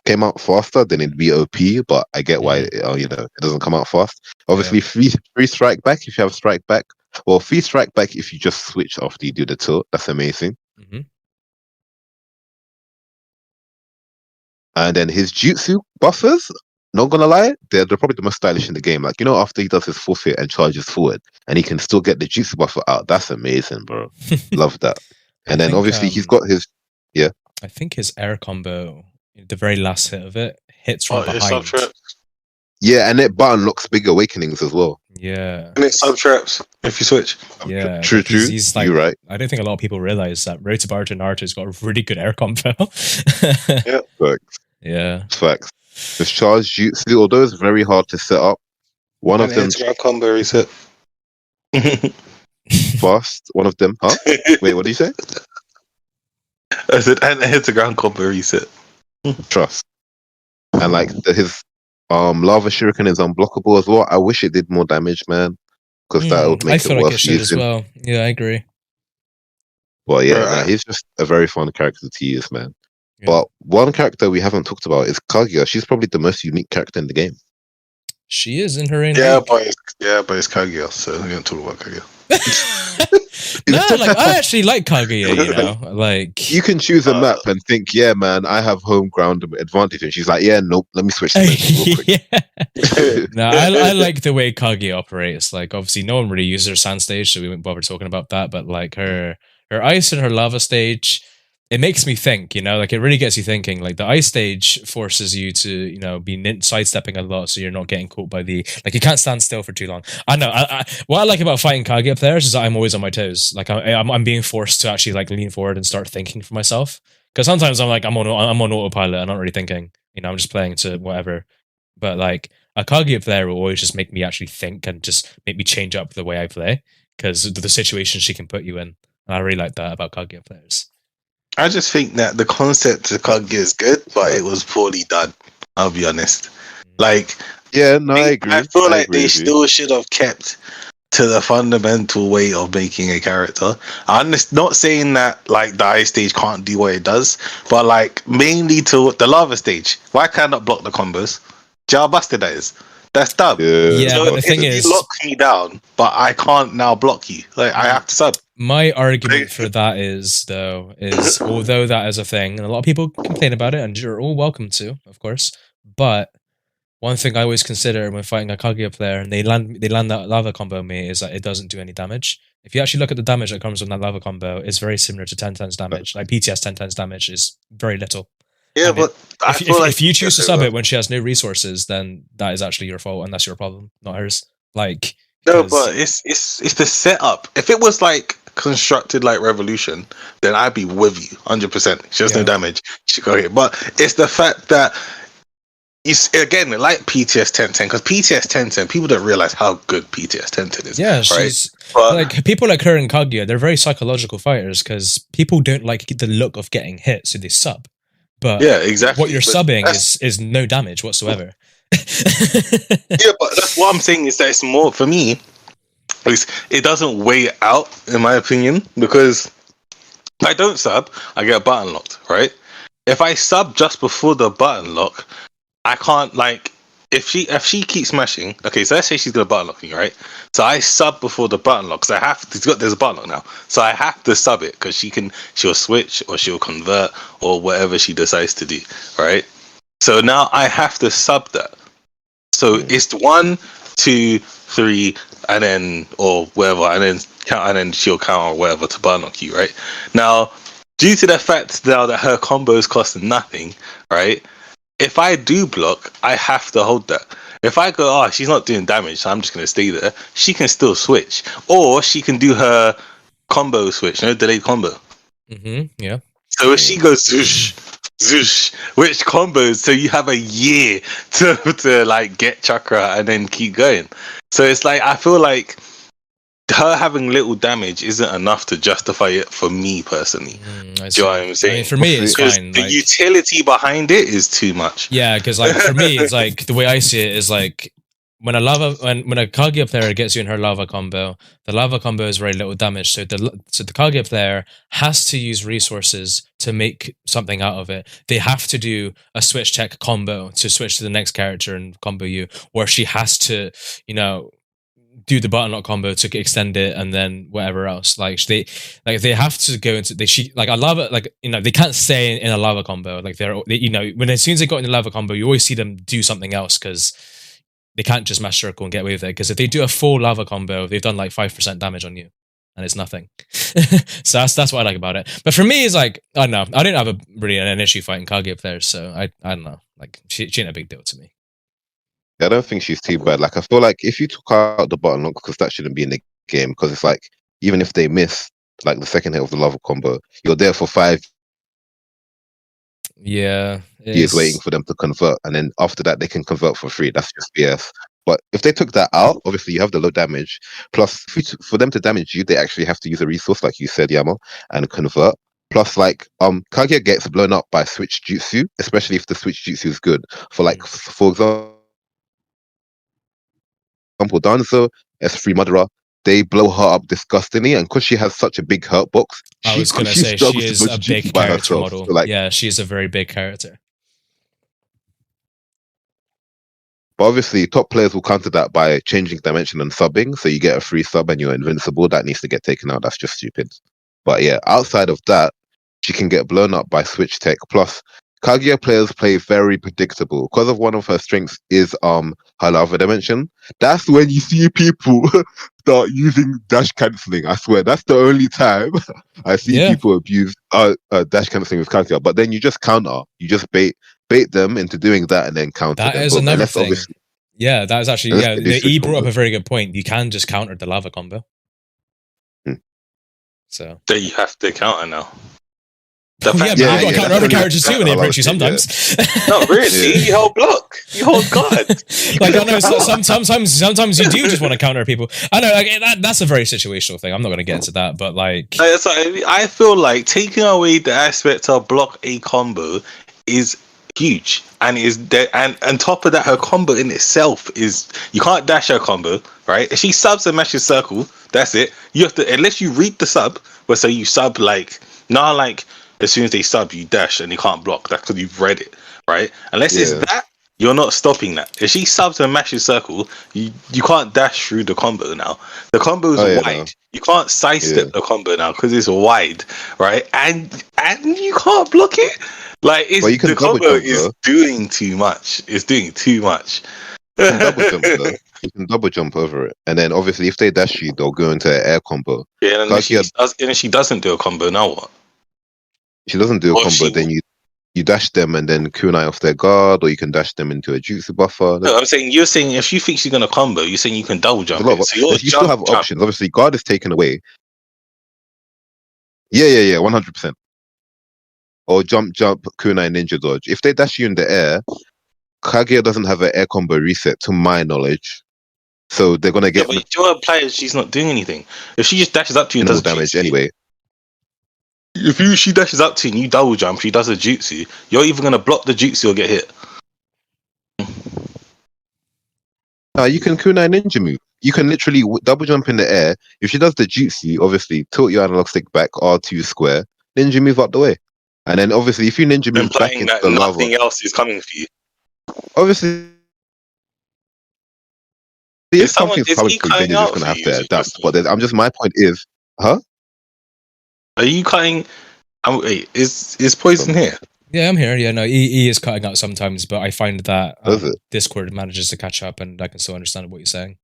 came out faster. Then it'd be OP. But I get why it doesn't come out fast. Obviously, free strike back if you have strike back. Well, free strike back if you just switch after you do the tilt. That's amazing. Mm-hmm. And then his jutsu buffers, not gonna lie, they're probably the most stylish in the game. Like, after he does his forfeit and charges forward, and he can still get the jutsu buffer out. That's amazing, bro. Love that. And then obviously he's got his I think his air combo, the very last hit of it, hits from behind. Yeah, and it button locks big awakenings as well. Yeah. And it's sub traps if you switch. Yeah. True. He's like, you're right. I don't think a lot of people realize that Road to Boruto Naruto's got a really good air combo. Yeah. Facts. Yeah. Facts. This charge jutsu, although it's very hard to set up, one of them combo reset. fast. One of them, huh? Wait, what did you say? I said, and hits the ground combo reset. Trust. And like his lava shuriken is unblockable as well. I wish it did more damage, man, because that would make it worth using. As well. Yeah, I agree. Well, yeah, he's just a very fun character to use, man. Yeah. But one character we haven't talked about is Kaguya. She's probably the most unique character in the game. She is in her own. But it's Kaguya, so we're gonna talk about Kaguya. No, like I actually like Kaguya, Like you can choose a map and think, yeah, man, I have home ground advantage, and she's like, yeah, nope, let me switch to real quick. No, I like the way Kaguya operates. Like obviously no one really uses her sand stage, so we won't bother talking about that, but like her ice and her lava stage, it makes me think, like it really gets you thinking. Like the ice stage forces you to, be sidestepping a lot, so you're not getting caught by you can't stand still for too long. I know. What I like about fighting Kaguya players is that I'm always on my toes. Like I'm being forced to actually like lean forward and start thinking for myself. Because sometimes I'm like I'm on autopilot. I'm not really thinking. I'm just playing to whatever. But like a Kaguya player will always just make me actually think and just make me change up the way I play because of the situations she can put you in. And I really like that about Kaguya players. I just think that the concept of Kaguya is good, but it was poorly done. I'll be honest. Like, yeah, no, I agree. I feel like they still should have kept to the fundamental way of making a character. I'm not saying that like the ice stage can't do what it does, but like mainly to the lava stage. Why can't I not block the combos? Do you know how busted that is? That's dumb. Yeah, so but the thing is, you lock me down, but I can't now block you. Like I have to sub. My argument for that is although that is a thing, and a lot of people complain about it, and you're all welcome to, of course. But one thing I always consider when fighting a Kaguya player, and they land that lava combo on me, is that it doesn't do any damage. If you actually look at the damage that comes from that lava combo, it's very similar to 10 times damage. Like PTS 10 times damage is very little. Yeah, and but if you choose to sub it when she has no resources, then that is actually your fault, and that's your problem, not hers. Like no, but it's the setup. If it was like constructed like Revolution, then I'd be with you 100%. She has no damage. She got hit, but it's the fact that it's again like PTS 1010 because PTS 1010 people don't realize how good PTS 1010 is. Yeah, right? But like people like her and Kaguya, they're very psychological fighters because people don't like the look of getting hit, so they sub. But yeah, exactly. What you're subbing is no damage whatsoever. Yeah, but that's what I'm saying is that it's more for me. At least it doesn't weigh it out, in my opinion, because if I don't sub, I get a button locked, right? If I sub just before the button lock, I can't like if she keeps smashing. Okay, so let's say she's gonna button lock me, right? So I sub before the button lock because I have to. There's a button lock now, so I have to sub it because she'll switch or she'll convert or whatever she decides to do, right? So now I have to sub that. So it's 1, 2, 3, and then or whatever, and then count, and then she'll count or whatever to button lock you, right? Now, due to the fact now that her combos cost nothing, right? If I do block, I have to hold that. If I go, she's not doing damage, so I'm just going to stay there, she can still switch. Or she can do her combo switch, delayed combo. Yeah. So if she goes zoosh, zoosh, which combos? So you have a year to like get chakra and then keep going. So it's like I feel like her having little damage isn't enough to justify it for me personally. I Do you know what I'm saying? I mean, for me, it's Because fine. the Like, utility behind it is too much. yeah, because like for me, it's like the way I see it is like when a Kaguya player gets you in her lava combo, the lava combo is very little damage. So the Kaguya player has to use resources to make something out of it. They have to do a switch tech combo to switch to the next character and combo you, or she has to, you know, do the button lock combo to extend it and then whatever else. Like they have to go into like a lava, like, you know, they can't stay in a lava combo. Like they, you know, when as soon as they got in the lava combo, you always see them do something else because they can't just mash circle and get away with it. Because if they do a full lava combo, they've done like 5% damage on you, and it's nothing. So that's what I like about it. But for me, it's like, I don't know. I didn't have really an issue fighting Kaguya players, so I don't know. Like she ain't a big deal to me. I don't think she's too bad. Like I feel like if you took out the button lock, because that shouldn't be in the game, because it's like even if they miss like the second hit of the lava combo, you're there for 5 years waiting for them to convert, and then after that they can convert for free. That's just BS. But if they took that out, obviously you have the low damage. Plus, for them to damage you, they actually have to use a resource, like you said, Yamo, and convert. Plus, like, Kaguya gets blown up by switch jutsu, especially if the switch jutsu is good. For like, for example, Danzo, S3 Madara, they blow her up disgustingly, and because she has such a big hurt box, I was gonna say she is a big character model. So, like, yeah, she is a very big character. But obviously, top players will counter that by changing dimension and subbing. So you get a free sub and you're invincible. That needs to get taken out. That's just stupid. But yeah, outside of that, she can get blown up by switch tech. Plus, Kaguya players play very predictable because of one of her strengths is her lava dimension. That's when you see people start using dash cancelling. I swear, that's the only time I see people abuse dash cancelling with Kaguya. But then you just counter. You just bait them into doing that and then counter. That them. is another thing. Yeah, that is actually The E brought up a very good point. You can just counter the lava combo. So that you have to counter now. You've got to counter other characters too when they approach you sometimes. Not really. You hold block. You hold guard. Like I know sometimes you do just want to counter people. I know, like that's a very situational thing. I'm not going to get into that, but like I feel like taking away the aspect of block a combo is huge, and and top of that, her combo in itself is you can't dash her combo, right? If she subs and mashes circle, that's it. You have to, unless you read the sub, where so you sub like not like as soon as they sub you dash and you can't block. That's because you've read it, right? Unless it's that, you're not stopping that. If she subs and mashes circle, you can't dash through the combo now. The combo is wide. No. You can't sidestep the combo now because it's wide, right? And you can't block it. Like the combo is doing too much. It's doing too much. You can double jump though. You can double jump over it, and then obviously if they dash you, they'll go into an air combo. Yeah, and if she doesn't do a combo, now what? She doesn't do a combo, then you dash them and then kunai off their guard, or you can dash them into a jutsu buffer. No, I'm saying you're saying if you think she's gonna combo, you're saying you can double jump. So you still have options. Obviously, guard is taken away. Yeah, 100%. Or jump, kunai, ninja dodge. If they dash you in the air, Kaguya doesn't have an air combo reset, to my knowledge. So they're gonna get. But your players, she's not doing anything. If she just dashes up to you and does damage anyway. If she dashes up to you and you double jump, she does a jutsu, you're either going to block the jutsu or get hit. You can kunai ninja move. You can literally double jump in the air. If she does the jutsu, obviously, tilt your analog stick back, R2 square, ninja move up the way. And then obviously, if you ninja move back into the lava... nothing else is coming for you. Obviously... If something's coming for you, then you're just going to have to adapt. But my point is... Huh? Are you cutting? Wait, is Poison here? Yeah, I'm here. Yeah, no, he is cutting out sometimes, but I find that Discord manages to catch up, and I can still understand what you're saying.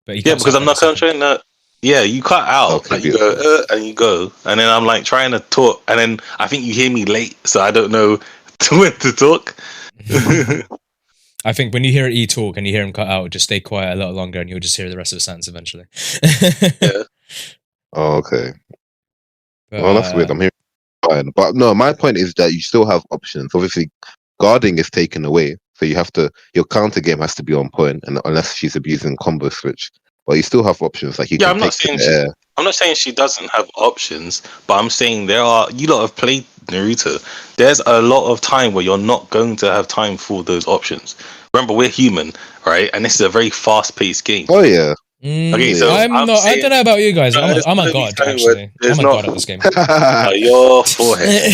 But because I'm not trying to. Yeah, you cut out, okay, like you go and you go, and then I'm like trying to talk, and then I think you hear me late, so I don't know when to talk. I think when you hear E talk and you hear him cut out, just stay quiet a little longer, and you'll just hear the rest of the sentence eventually. Yeah. Oh, okay. Well, that's weird. I'm hearing fine. But no, my point is that you still have options. Obviously, guarding is taken away, so your counter game has to be on point, and unless she's abusing combo switch, but you still have options. Like you Yeah, can take to the air. I'm not saying she doesn't have options, but I'm saying you lot have played Naruto. There's a lot of time where you're not going to have time for those options. Remember, we're human, right? And this is a very fast-paced game. Oh yeah. Okay, so I don't know about you guys. I'm a god, actually. I'm a god at this game. Your forehead.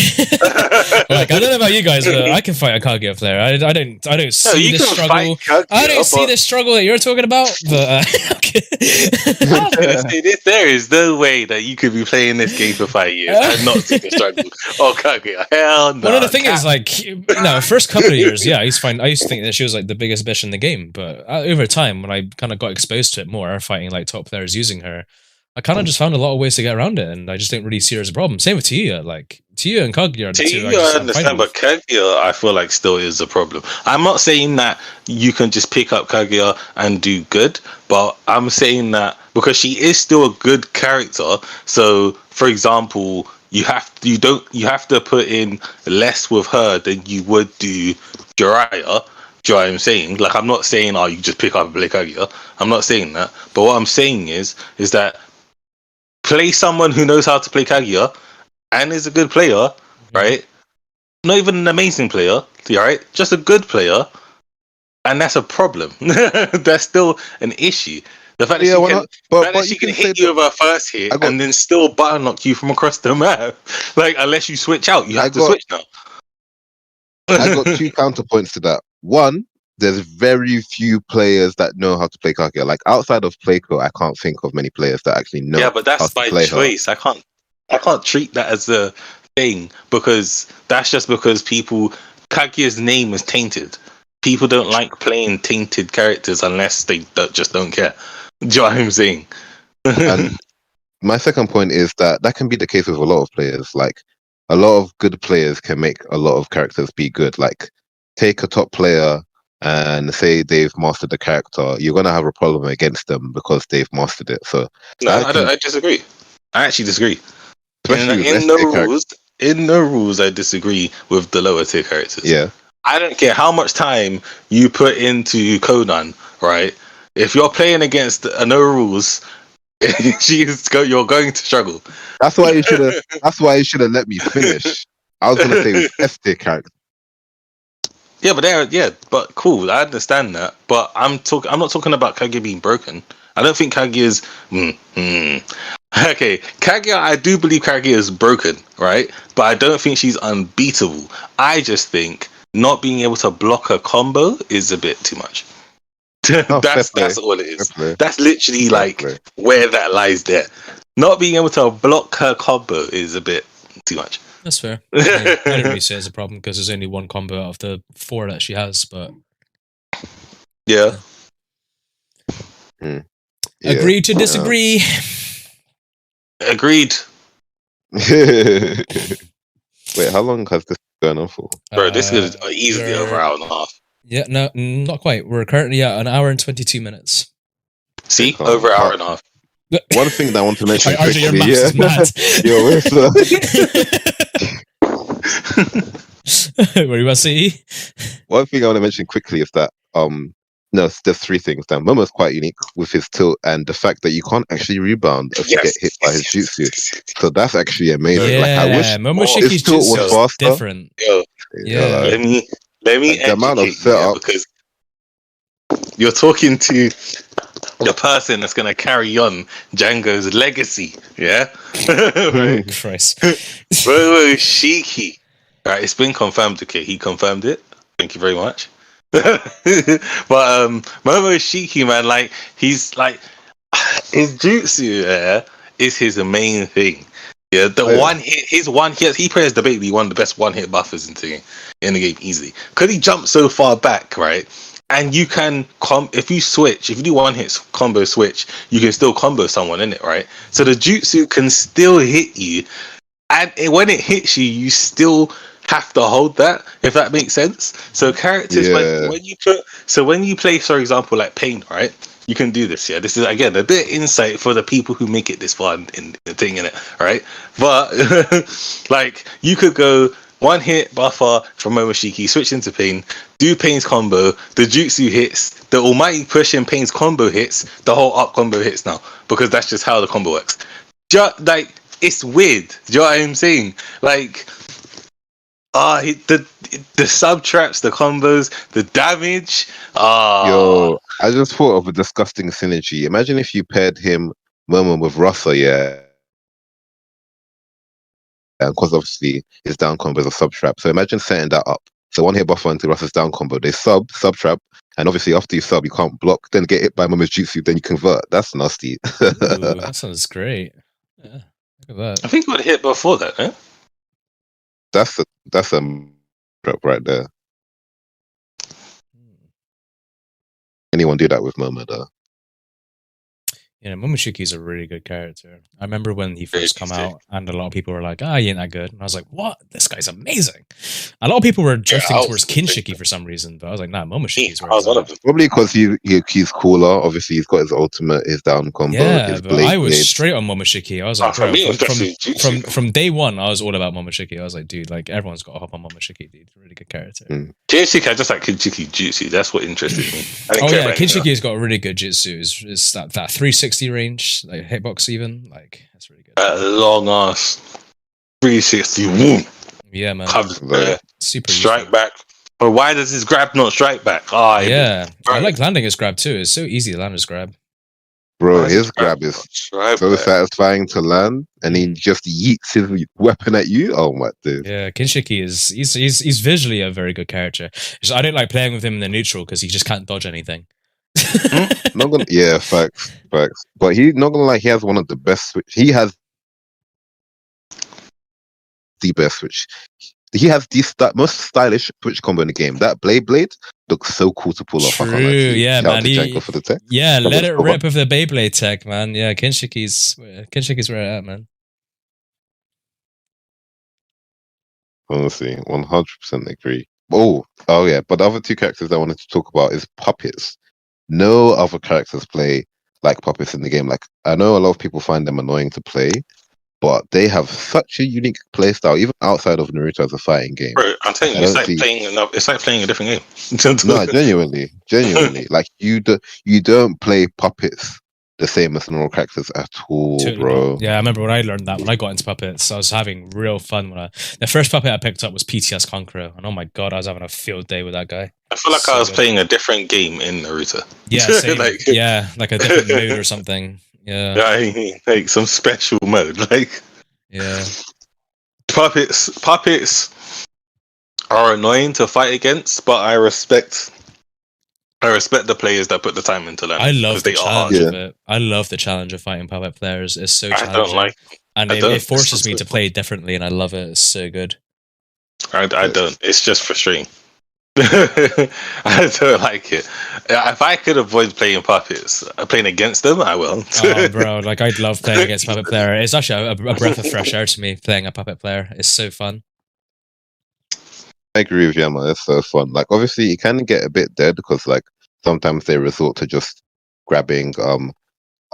Like, I don't know about you guys, but I can fight a Kaguya player. I don't see the struggle. I don't see the struggle that you're talking about. But there is no way that you could be playing this game for 5 years and not see the struggle. Oh, Kaguya, hell no. Well, the thing is, like, first couple of years, yeah, I used to think that she was like the biggest bitch in the game. But over time, when I kind of got exposed to it more, fighting like top players using her, I kind of just found a lot of ways to get around it, and I just didn't really see her as a problem. Same with Tia. Like, Tia and Kaguya are the two I understand, but Kaguya, I feel like still is a problem. I'm not saying that you can just pick up Kaguya and do good, but I'm saying that because she is still a good character. So, for example, you have to put in less with her than you would do Jiraiya. Do you know what I'm saying? Like, I'm not saying, you just pick up and play Kaguya. I'm not saying that. But what I'm saying is that play someone who knows how to play Kaguya and is a good player, right? Not even an amazing player, right? Just a good player. And that's a problem. That's still an issue. The fact that she can hit you with her first hit and then still button lock you from across the map. Like, unless you switch out, you have to switch now. I got 2 counterpoints to that. One, there's very few players that know how to play Kaguya. Like, outside of Playco, I can't think of many players that actually know. Yeah, but that's by choice. Her. I can't treat that as a thing because that's just because Kaguya's name is tainted. People don't like playing tainted characters unless they just don't care. Do you know what I'm saying? And my second point is that can be the case with a lot of players. Like, a lot of good players can make a lot of characters be good. Like, take a top player and say they've mastered the character, you're going to have a problem against them because they've mastered it. So no, I disagree. I actually disagree. Especially in the rules, I disagree with the lower tier characters. Yeah. I don't care how much time you put into Conan, right? If you're playing against a no rules, you're going to struggle. That's why you should have let me finish. I was going to say with S tier characters. Yeah, but cool. I understand that, but I'm not talking about Kaguya being broken. I don't think Kaguya's. Okay, Kaguya. I do believe Kaguya is broken, right? But I don't think she's unbeatable. I just think not being able to block her combo is a bit too much. That's all it is. That's literally where that lies there. Not being able to block her combo is a bit too much. That's fair. I don't really say it's a problem because there's only one combo out of the 4 that she has, but yeah. Agreed to disagree. Agreed. Wait, how long has this been going on for? Bro, this is easily over an hour and a half. Yeah, no, not quite. We're currently at 1 hour and 22 minutes. See? Over an hour and a half. One thing that I want to mention RJ, your quickly, maths is mad. What are you about to say? One thing I want to mention quickly is that no, there's 3 things. That Momo's quite unique with his tilt and the fact that you can't actually rebound if you get hit by his jutsu. So that's actually amazing. Yeah, like, I wish Momoshiki's tilt was faster. Different. Let me the amount of setup because you're talking to the person that's going to carry on Django's legacy. Yeah. Christ. Momoshiki. Right, it's been confirmed. Okay, he confirmed it. Thank you very much. But Momoshiki, man, like, he's like, his jutsu is his main thing. Yeah, one hit, he plays debatably one of the best one hit buffers in the game easily. Because he jumps so far back, right? And you can if you do one hit combo switch, you can still combo someone in it, right? So the jutsu can still hit you, and when it hits you, you still have to hold that, if that makes sense. So characters, Yeah. when you play, for example, like Pain, right? You can do this. Yeah, this is again a bit of insight for the people who make it this fun in the thing in it, right? But like you could go one hit buffer from Momoshiki, switch into Pain, do Pain's combo, the jutsu hits, the almighty push in Pain's combo hits, the whole up combo hits now, because that's just how the combo works. Like it's weird. Do you know what I'm saying? Like, the sub traps, the combos, the damage. Yo, I just thought of a disgusting synergy. Imagine if you paired him Momo with Russell, yeah. Because obviously his down combo is a sub trap. So imagine setting that up. So one hit buffer into Russell's down combo. They sub trap, and obviously after you sub, you can't block. Then get hit by Momo's jutsu, then you convert. That's nasty. Ooh, that sounds great. Yeah, look at that. I think it would hit before that, eh? That's a trap right there. Anyone do that with Momo though? You know, Momoshiki's a really good character. I remember when he first come out, and a lot of people were like, he ain't that good. And I was like, what? This guy's amazing. A lot of people were drifting towards Kinshiki for some reason, but I was like, nah, Momoshiki's where it's at. Probably because he's cooler. Obviously, he's got his ultimate, his down combo. Yeah, his but I was blade. straight on Momoshiki. I was like, bro, from day one, I was all about Momoshiki. I was like, dude, like everyone's got to hop on Momoshiki, dude. Really good character. Kinshiki, I just like Kinshiki jutsu. That's what interested me. Kinshiki's got a really good jutsu. Is that 360 range, like hitbox even, like that's really good. Long ass 360. Woo. Yeah, man. Super strike useful. Back. But why does his grab not strike back? I like landing his grab too. It's so easy to land his grab. Bro, his grab is so satisfying to land, and he just yeets his weapon at you. Oh my dude! Yeah, Kinshiki he's visually a very good character. I don't like playing with him in the neutral because he just can't dodge anything. Facts. But he's not gonna lie, he has one of the best switch. He has the best switch. He has the most stylish switch combo in the game. That blade looks so cool to pull off. True, yeah, man. For the tech. Yeah, let it rip with the Beyblade tech, man. Yeah, Kinshiki's where it's at, man. Honestly, 100% agree. Oh yeah. But the other two characters I wanted to talk about is puppets. No other characters play like puppets in the game. Like, I know a lot of people find them annoying to play, but they have such a unique play style, even outside of Naruto as a fighting game. Bro, I'm telling you, it's like playing a different game. No, genuinely. Like you don't play puppets the same as normal characters at all, totally bro. Not. Yeah, I remember when I learned that, when I got into puppets, I was having real fun. The first puppet I picked up was PTS Conqueror, and oh my god, I was having a field day with that guy. I feel like I was playing a different game in Naruto. Yeah, same. like a different mode or something. Yeah, like some special mode. Like, yeah, puppets are annoying to fight against, but I respect the players that put the time into learning. I love the challenge of it. I love the challenge of fighting puppet players. It's so challenging. It forces me to play differently, and I love it. It's so good. I don't. It's just frustrating. I don't like it. If I could avoid playing puppets, playing against them, I will. Oh, bro, like I'd love playing against a puppet player. It's actually a breath of fresh air to me playing a puppet player. It's so fun. I agree with you, man. It's so fun. Like, obviously, you kind of get a bit dead because, like, sometimes they resort to just grabbing.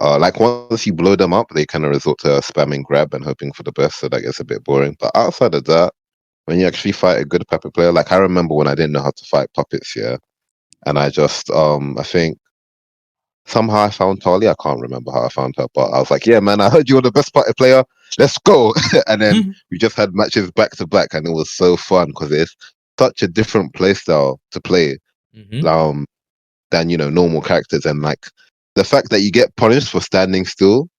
Like once you blow them up, they kind of resort to spamming grab and hoping for the best. So that gets a bit boring. But outside of that, when you actually fight a good puppet player, like I remember when I didn't know how to fight puppets, and I just I think somehow I found Tali. I can't remember how I found her, but I was like, yeah, man, I heard you're the best puppet player. Let's go. And then we just had matches back to back, and it was so fun because it's such a different play style to play than normal characters, and like the fact that you get punished for standing still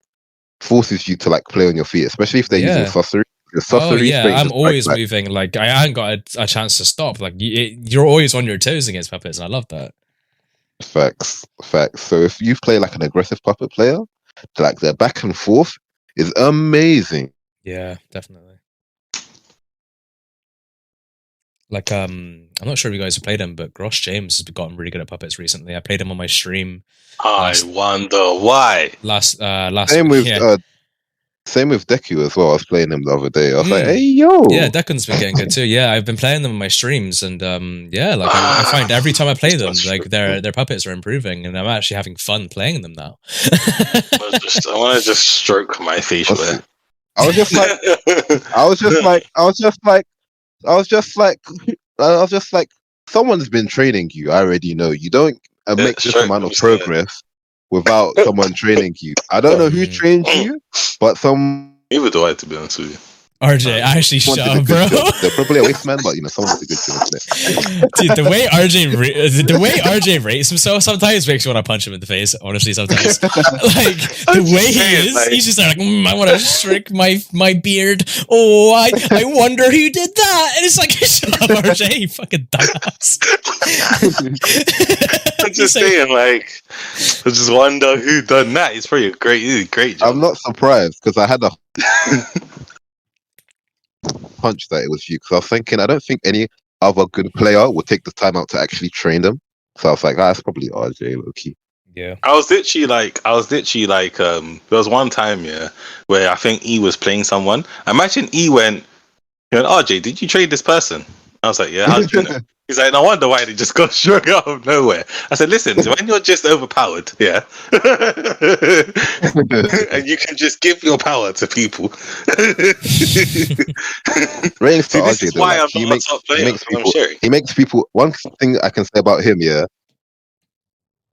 forces you to like play on your feet, especially if they're using sorcery. I'm always moving. Like I haven't got a chance to stop. Like you're always on your toes against puppets, and I love that. Facts. So if you play like an aggressive puppet player, like their back and forth is amazing. Yeah, definitely. Like I'm not sure if you guys have played him, but Gross James has gotten really good at puppets recently. I played him on my stream. I wonder why. Last same week, with Same with Deku as well. I was playing him the other day. I was like, hey, yo. Yeah, Declan's been getting good too. Yeah, I've been playing them on my streams, and yeah, like I find every time I play them, like their puppets are improving, and I'm actually having fun playing them now. I want to just stroke my facial hair. I was just like, someone's been training you. I already know. You don't make this amount of progress without someone training you. I don't know who trained you, but Neither do I, to be honest with you. RJ, actually shut up, bro. They're probably a waste man, but someone did a good job, isn't it? Dude, the way RJ rates himself sometimes makes me want to punch him in the face. Honestly, sometimes, like the way he is, he's just like, I want to shrink my beard. Oh, I wonder who did that. And it's like, shut up, RJ, you fucking dumbass. I'm just saying, like, I just wonder who done that. It's probably a great job. I'm not surprised because I had a hunch that it was you, because I was thinking I don't think any other good player would take the time out to actually train them. So I was like, that's probably RJ, low-key. Yeah. I was literally like, there was one time, where I think E was playing someone. Imagine E went, RJ, did you trade this person? I was like, yeah, how did you know? He's like, no wonder why they just got struck out of nowhere. I said, listen, when you're just overpowered, and you can just give your power to people. Ratings to this RJ, is why like, I'm not a top player. He makes people. One thing I can say about him,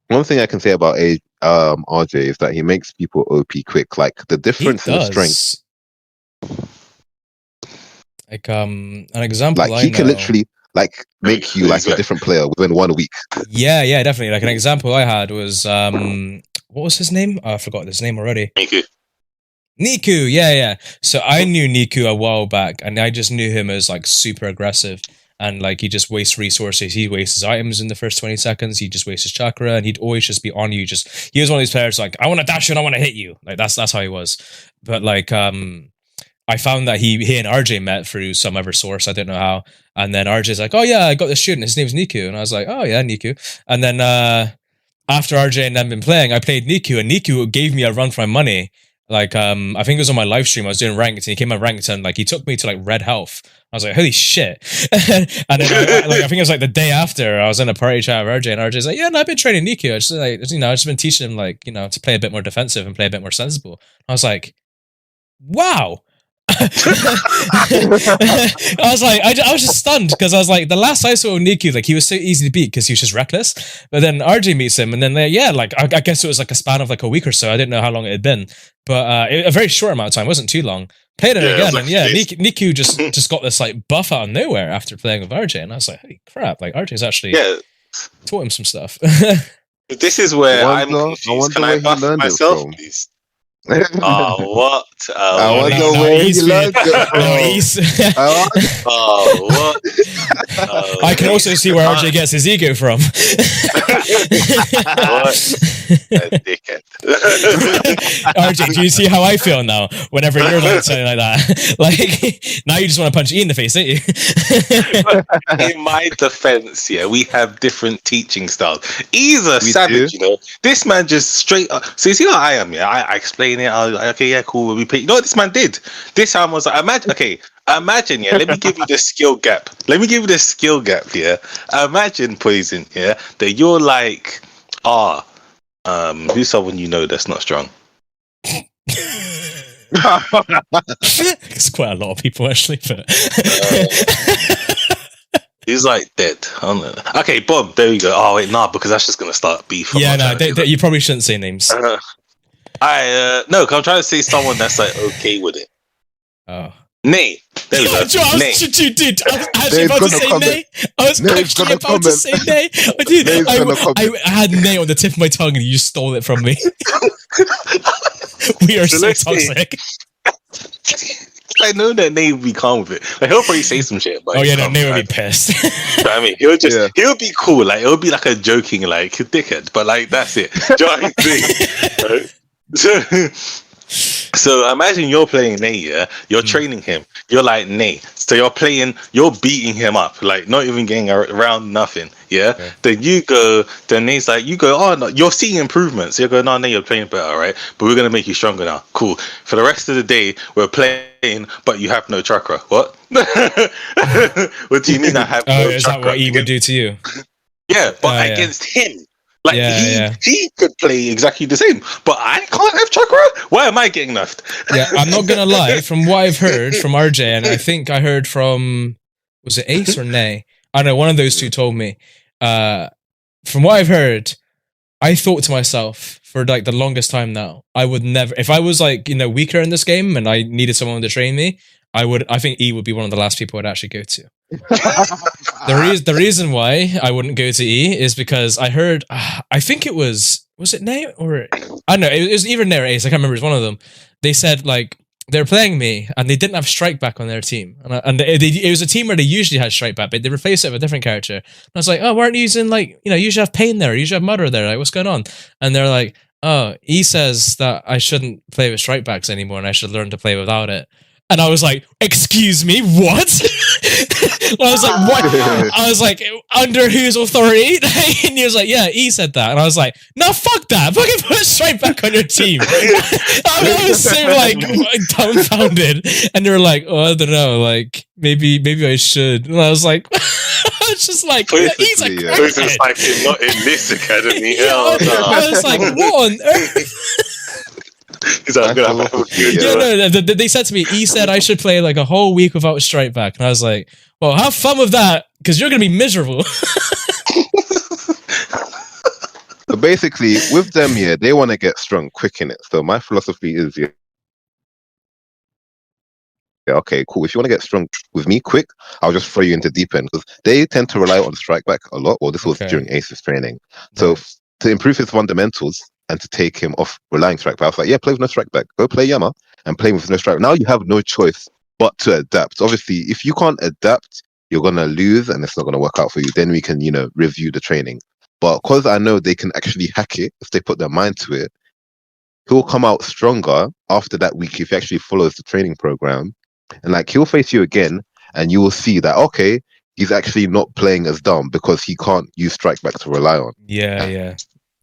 one thing I can say about RJ is that he makes people OP quick. Like the difference in strength. Like an example, like he can literally like make you like a different player within 1 week. Yeah, definitely. Like an example I had was what was his name? I forgot his name already. Niku, yeah. So I knew Niku a while back, and I just knew him as like super aggressive, and like he just wastes resources. He wastes his items in the first 20 seconds. He just wastes his chakra, and he'd always just be on you. He was one of these players like, I want to dash you and I want to hit you. Like that's how he was. But like I found that he and RJ met through some other source. I don't know how. And then RJ's like, oh yeah, I got this student. His name's Niku. And I was like, oh yeah, Niku. And then after RJ and them been playing, I played Niku, and Niku gave me a run for my money. Like I think it was on my live stream. I was doing ranked, and he came on ranked, and like he took me to like red health. I was like, holy shit. And then I think it was like the day after, I was in a party chat with RJ, and RJ's like, yeah, no, I've been training Niku. I just like, I've just been teaching him like, to play a bit more defensive and play a bit more sensible. I was like, wow. I was like, I was just stunned because I was like, the last I saw of Niku, like he was so easy to beat because he was just reckless. But then RJ meets him, and then I guess it was like a span of like a week or so. I didn't know how long it had been, but a very short amount of time. It wasn't too long. Played it again, and Niku just got this like buff out of nowhere after playing with RJ, and I was like, holy crap! Like RJ's actually taught him some stuff. This is where I'm confused. Can I buff myself, please? What? I wonder where he learned it from. What? I can also see where RJ gets his ego from. What? A dickhead. RJ, do you see how I feel now? Whenever you're like something like that, like now you just want to punch E in the face, don't you? In my defense, we have different teaching styles. E's a savage, This man just straight up. So you see how I am, I explain it. I was like, okay, yeah, cool. We pay. You know what this man did? This time was like, imagine, let me give you the skill gap. Imagine, Poison, that you're like, who's someone that's not strong? It's quite a lot of people actually, but he's like dead. Okay, Bob, there you go. Oh wait, because that's just gonna start beef. Yeah, no, you probably shouldn't say names. No, because I'm trying to say someone that's like okay with it. Oh. Nay. There we go. Dude, I was actually about to say Nay. I was actually about to say Nay. Dude, I had Nay on the tip of my tongue, and you just stole it from me. We are so toxic. I know that Nay will be calm with it. Like, he'll probably say some shit. But Nay will be pissed. I mean, he'll be cool. Like, it'll be like a joking, like, dickhead. But like, that's it. Do you know what I mean? So imagine you're playing Ney, yeah? You're training him. You're like Ney. So you're beating him up, like not even getting around nothing, yeah? Okay. Then Ney's like, oh, no, you're seeing improvements. You're going, no, Ney, you're playing better, right? But we're going to make you stronger now. Cool. For the rest of the day, we're playing, but you have no chakra. What? What do you mean I have no chakra? Is that what E would do to you? Yeah, but against him. Like, Yeah, he could play exactly the same, but I can't have chakra? Why am I getting nerfed? Yeah, I'm not gonna lie. From what I've heard from RJ, and I think I heard from, was it Ace or Nay? I don't know, one of those two told me. From what I've heard, I thought to myself for like the longest time now, I would never, if I was like, weaker in this game and I needed someone to train me, I think E would be one of the last people I'd actually go to. The reason why I wouldn't go to E is because I heard, I think it was it Nay or, I don't know, it was either Nay or Ace, I can't remember, it was one of them. They said like, they're playing me and they didn't have Strike Back on their team. And it was a team where they usually had Strike Back, but they replaced it with a different character. And I was like, oh, why aren't you using like, you usually have Pain there, you usually have Mother there, like what's going on? And they're like, oh, E says that I shouldn't play with Strike Backs anymore and I should learn to play without it. And I was like, excuse me, what? I was like, what? I was like, under whose authority? And he was like, yeah, E said that. And I was like, no, fuck that. Fucking put Strike Back on your team. I was so like dumbfounded. And they were like, oh, I don't know, like maybe I should. And I was like, I was just like, he's a crackhead. Like, not in this academy. Hell no. I was like, what on earth? He's like, I'm gonna have a good they said to me, E said I should play like a whole week without Strike Back. And I was like, well, have fun with that, because you're going to be miserable. So basically, with them, yeah, they want to get strong quick in it. So my philosophy is, yeah, okay, cool. If you want to get strong with me quick, I'll just throw you into deep end, because they tend to rely on Strike Back a lot. Well, this was during Ace's training. So to improve his fundamentals and to take him off relying Strike Back, I was like, yeah, play with no Strike Back. Go play Yama and play with no Strike Back. Now you have no choice but to adapt. Obviously, if you can't adapt, you're going to lose and it's not going to work out for you. Then we can, review the training. But because I know they can actually hack it if they put their mind to it, he'll come out stronger after that week if he actually follows the training program. And like, he'll face you again and you will see that, okay, he's actually not playing as dumb because he can't use Strike Back to rely on. Yeah.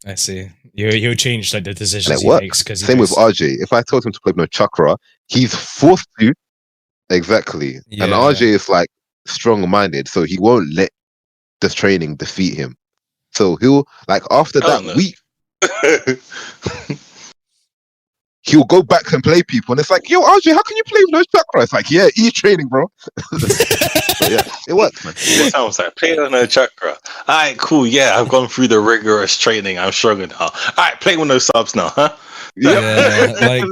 I see. He'll change like the decisions he makes. Same with RJ. If I told him to play no chakra, he's forced to. Exactly. Yeah. And RJ is like strong-minded, so he won't let this training defeat him. So he'll, like, after that week, he'll go back and play people, and it's like, yo, RJ, how can you play with no chakra? It's like, yeah, training, bro. So, yeah, it works, man. It sounds like play with no chakra. All right, cool. Yeah, I've gone through the rigorous training. I'm stronger now. All right, play with no subs now, huh? Yeah, like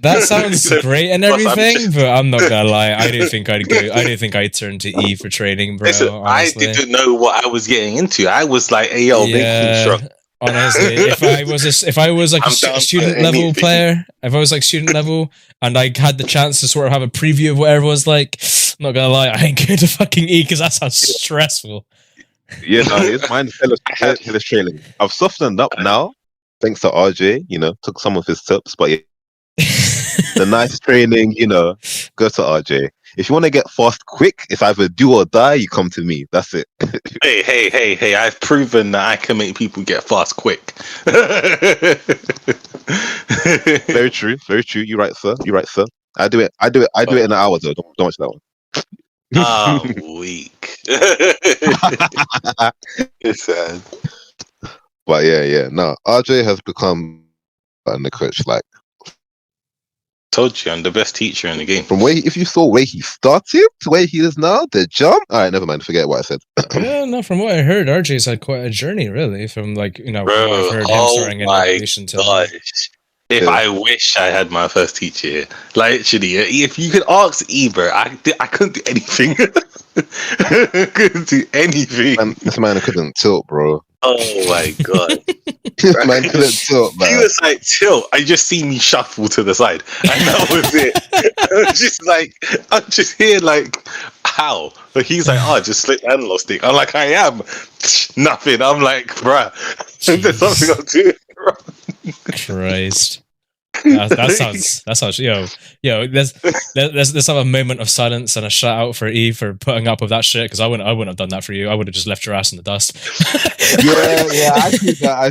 that sounds great and everything, but I'm not gonna lie. I don't think I'd turn to E for training, bro. Listen, I didn't know what I was getting into. I was like, hey, yo, make me strong. Honestly, if I was like a student level player, if I was like student level and I had the chance to sort of have a preview of what everyone's like, I'm not gonna lie, I ain't going to fucking E because that sounds stressful. Yeah, no, it's mine's hella trailing. I've softened up now, thanks to RJ. Took some of his tips, but yeah, the nice training, go to RJ. If you want to get fast quick, it's either do or die, you come to me. That's it. Hey, I've proven that I can make people get fast quick. Very true. You're right, sir. I do it in an hour, though. Don't watch that one. Weak. It's sad. But yeah. No, RJ has become the coach, like, told you I'm the best teacher in the game. From if you saw where he started to where he is now, the jump. All right, never mind. Forget what I said. Yeah, no. From what I heard, RJ's had quite a journey, really. From like Bro, I've heard him starting in relation to. If I wish I had my first teacher here, like actually, if you could ask Eber, I couldn't do anything. Couldn't do anything. This man couldn't tilt, bro. Oh my god. Man couldn't tilt, man. He was like, tilt. I just see me shuffle to the side. And that was it. I'm just here like, how? But he's like, just slip analog stick. I'm like, I am. Nothing. I'm like, bruh, there's something I'm doing wrong. Christ. That sounds. Let's have a moment of silence and a shout out for E for putting up with that shit, because I wouldn't have done that for you. I would have just left your ass in the dust. Yeah, I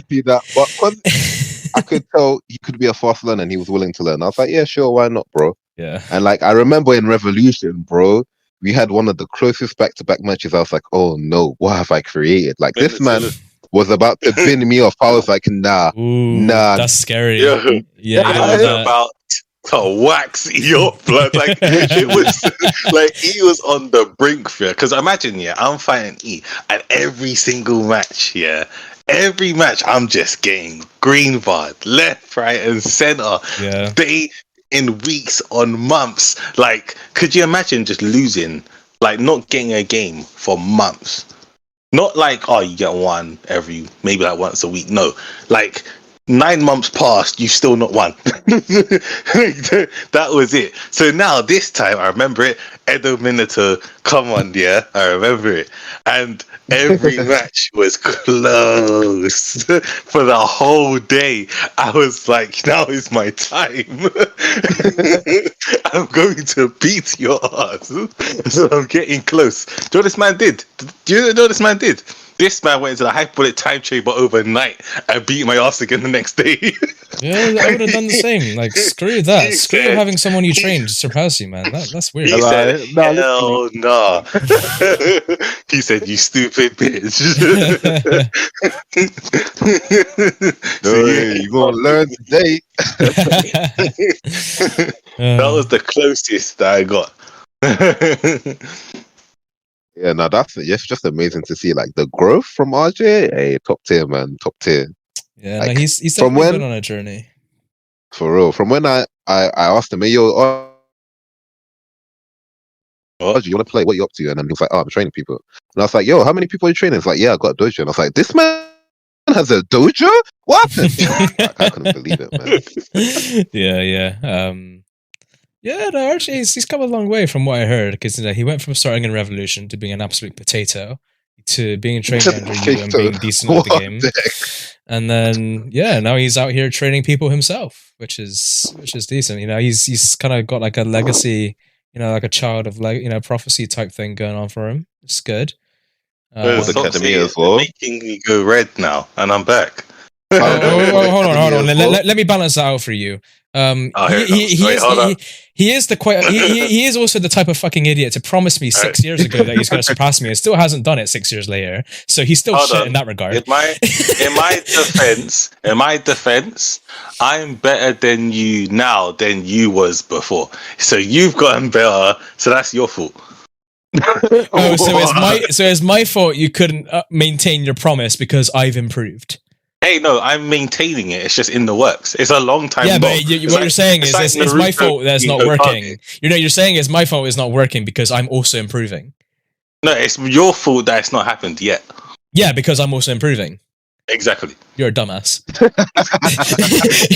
see that. But 'cause I could tell he could be a fast learner and he was willing to learn. I was like, yeah, sure, why not, bro? Yeah. And like, I remember in Revolution, bro, we had one of the closest back-to-back matches. I was like, oh no, what have I created? Like, this man was about to bin me off. I was like, nah. That's scary. Yeah, Yeah, I was about to wax your blood. Like, it was like he was on the brink for it. Because imagine, I'm fighting E, and every single match, every match, I'm just getting green barred left, right, and center. Yeah. Day in weeks, on months. Like, could you imagine just losing, like, not getting a game for months? Not like, oh, you get one every, maybe like once a week. No, like 9 months passed, you still not won. That was it. So now this time, I remember it. Edo Minato, come on, I remember it. And every match was close for the whole day. I was like, now is my time. I'm going to beat your ass. So I'm getting close. Do you know what this man did? Do you know what this man did? This man went into the hyperbolic time chamber overnight and beat my ass again the next day. Yeah, I would have done the same. Like, screw that. Screw having someone you trained surpass you, man. That's weird. He said, hell no. He said, you stupid bitch. You gonna learn today. That was the closest that I got. Yeah, no, it's just amazing to see like the growth from RJ. Hey, top tier, man, top tier. Yeah, like, no, he's definitely been on a journey. For real. From when I asked him, hey, yo, RJ, you want to play? What you up to? And then he was like, oh, I'm training people. And I was like, yo, how many people are you training? He's like, yeah, I got a dojo. And I was like, this man has a dojo? What? Like, I couldn't believe it, man. Yeah. Yeah, no, actually, he's come a long way from what I heard, because he went from starting in Revolution to being an absolute potato to being trained under you and being decent at the game. And then, now he's out here training people himself, which is decent. He's kind of got like a legacy, like a child of prophecy type thing going on for him. It's good. Academy as well. Making me go red now, and I'm back. Hold on. Let me balance that out for you. He is also the type of fucking idiot to promise me 6 years ago that he's going to surpass me and still hasn't done it 6 years later. So he's still shit in that regard. In my defense, I'm better than you now than you was before. So you've gotten better. So that's your fault. So it's my fault you couldn't maintain your promise because I've improved. Hey, no, I'm maintaining it. It's just in the works. It's a long time. Yeah, but you're saying is it's my fault that's not working. You're saying it's my fault it's not working because I'm also improving. No, it's your fault that it's not happened yet. Yeah, because I'm also improving. Exactly. You're a dumbass.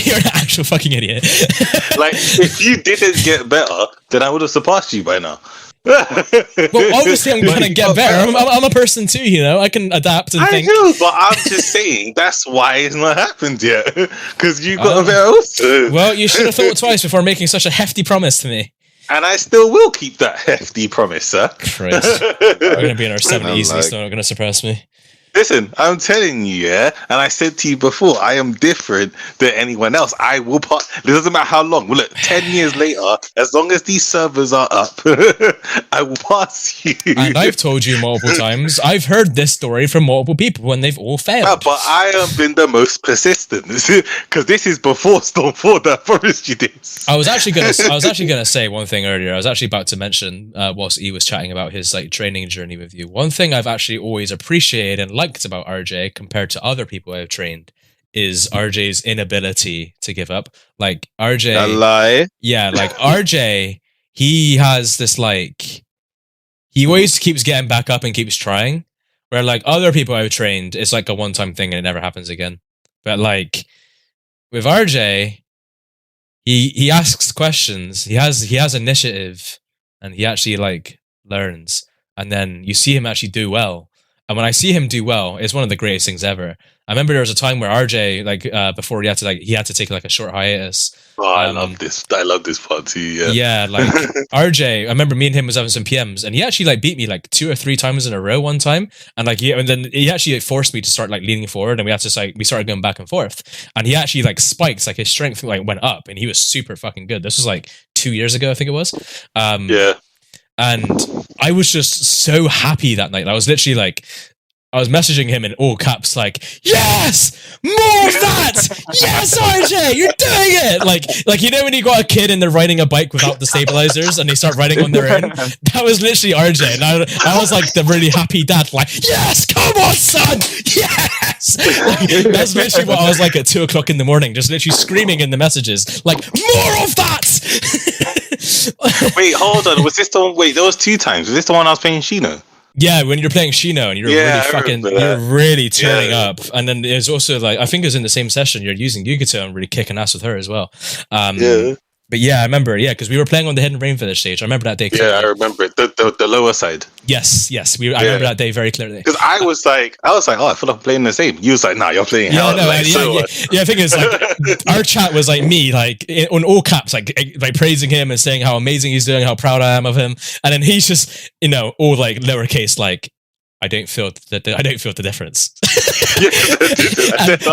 You're an actual fucking idiot. Like, if you didn't get better, then I would have surpassed you by now. Well, obviously I'm gonna get better. I'm a person too, I can adapt and think. I know, but I'm just saying that's why it's not happened yet. Because you got better also. Well, you should have thought twice before making such a hefty promise to me. And I still will keep that hefty promise, sir. Christ. We're gonna be in our 70s and he's not gonna surpass me. Listen, I'm telling you, and I said to you before, I am different than anyone else. I will it doesn't matter how long. Well, look, 10 years later, as long as these servers are up, I will pass you. And I've told you multiple times, I've heard this story from multiple people when they've all failed. But I have been the most persistent, because this is before Storm 4 that I promised you this. I was actually gonna say one thing earlier. I was actually about to mention, whilst E was chatting about his training journey with you. One thing I've actually always appreciated and liked about RJ compared to other people I've trained is RJ's inability to give up. Like RJ, a lie. Yeah, like RJ, he has this he always keeps getting back up and keeps trying. Where like other people I've trained, it's like a one-time thing and it never happens again. But like with RJ, he asks questions. He has initiative, and he actually learns. And then you see him actually do well. And when I see him do well, it's one of the greatest things ever. I remember there was a time where RJ, before he had to take like a short hiatus. Oh, I love this. I love this part too. Yeah. Yeah, like RJ. I remember me and him was having some PMs, and he actually like beat me like 2 or 3 times in a row one time. And then he actually forced me to start like leaning forward, and we started going back and forth. And he actually like spiked, like his strength like went up, and he was super fucking good. This was like 2 years ago, I think it was. Yeah. And I was just so happy that night. I was literally like, I was messaging him in all caps, like, yes, more of that. Yes, RJ, you're doing it. Like you know when you got a kid and they're riding a bike without the stabilizers and they start riding on their own. That was literally RJ, and I was like the really happy dad, like, yes, come on, son, yes. Like, that's literally what I was like at 2:00 in the morning, just literally screaming in the messages, like, more of that. Wait, hold on. Was this the one? Wait, there was 2 times. Was this the one I was playing Shino? Yeah, when you're playing Shino and you're really turning up. And then there's also like, I think it was in the same session, you're using Yukato and really kicking ass with her as well. But yeah, I remember, because we were playing on the Hidden Rain Village stage. I remember that day clearly. Yeah, I remember it. The lower side. Yes. I remember that day very clearly. Because I was like, oh, I feel like I'm playing the same. You was like, nah, you're playing hell. I think it's like, our chat was like me, like on all caps, like praising him and saying how amazing he's doing, how proud I am of him. And then he's just, all like lowercase, like, I don't feel the difference.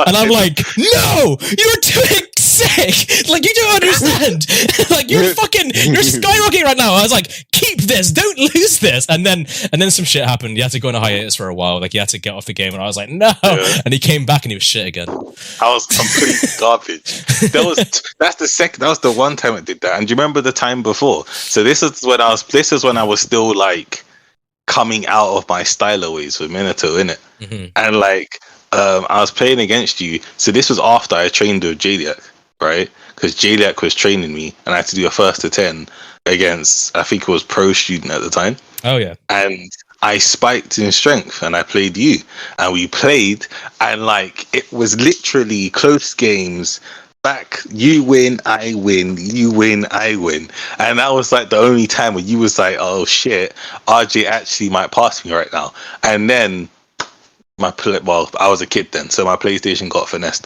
and I'm like, no, you're doing sick. Like, you don't understand. Like, you're skyrocketing right now. I was like, keep this, don't lose this. And then some shit happened. You had to go on a hiatus for a while. Like, you had to get off the game. And I was like, no. Yeah. And he came back and he was shit again. I was complete garbage. That was the one time I did that. And do you remember the time before? So this is when I was still like coming out of my styler-ways with Minato, innit? Mm-hmm. And like I was playing against you. So this was after I trained with Jadiak, right? Because Jadiak was training me and I had to do a 1st to 10 against, I think it was Pro Student at the time. Oh yeah. And I spiked in strength and I played you. And we played and like it was literally close games. Back, you win, I win, you win, I win. And that was like the only time where you was like, oh shit, RJ actually might pass me right now. And then I was a kid then, so my PlayStation got finessed.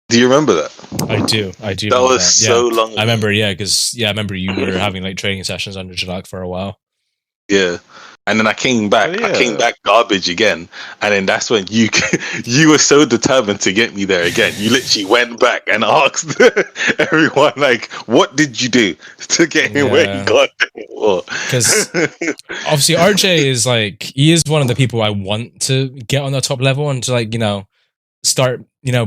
Do you remember that? I do. That was so long ago. I remember, because I remember you were having like training sessions under Jalak for a while. Yeah. And then I came back. I came back garbage again, and then that's when you were so determined to get me there again. You literally went back and asked everyone, like, "What did you do to get him where he got?" Because obviously RJ is like, he is one of the people I want to get on the top level and to like start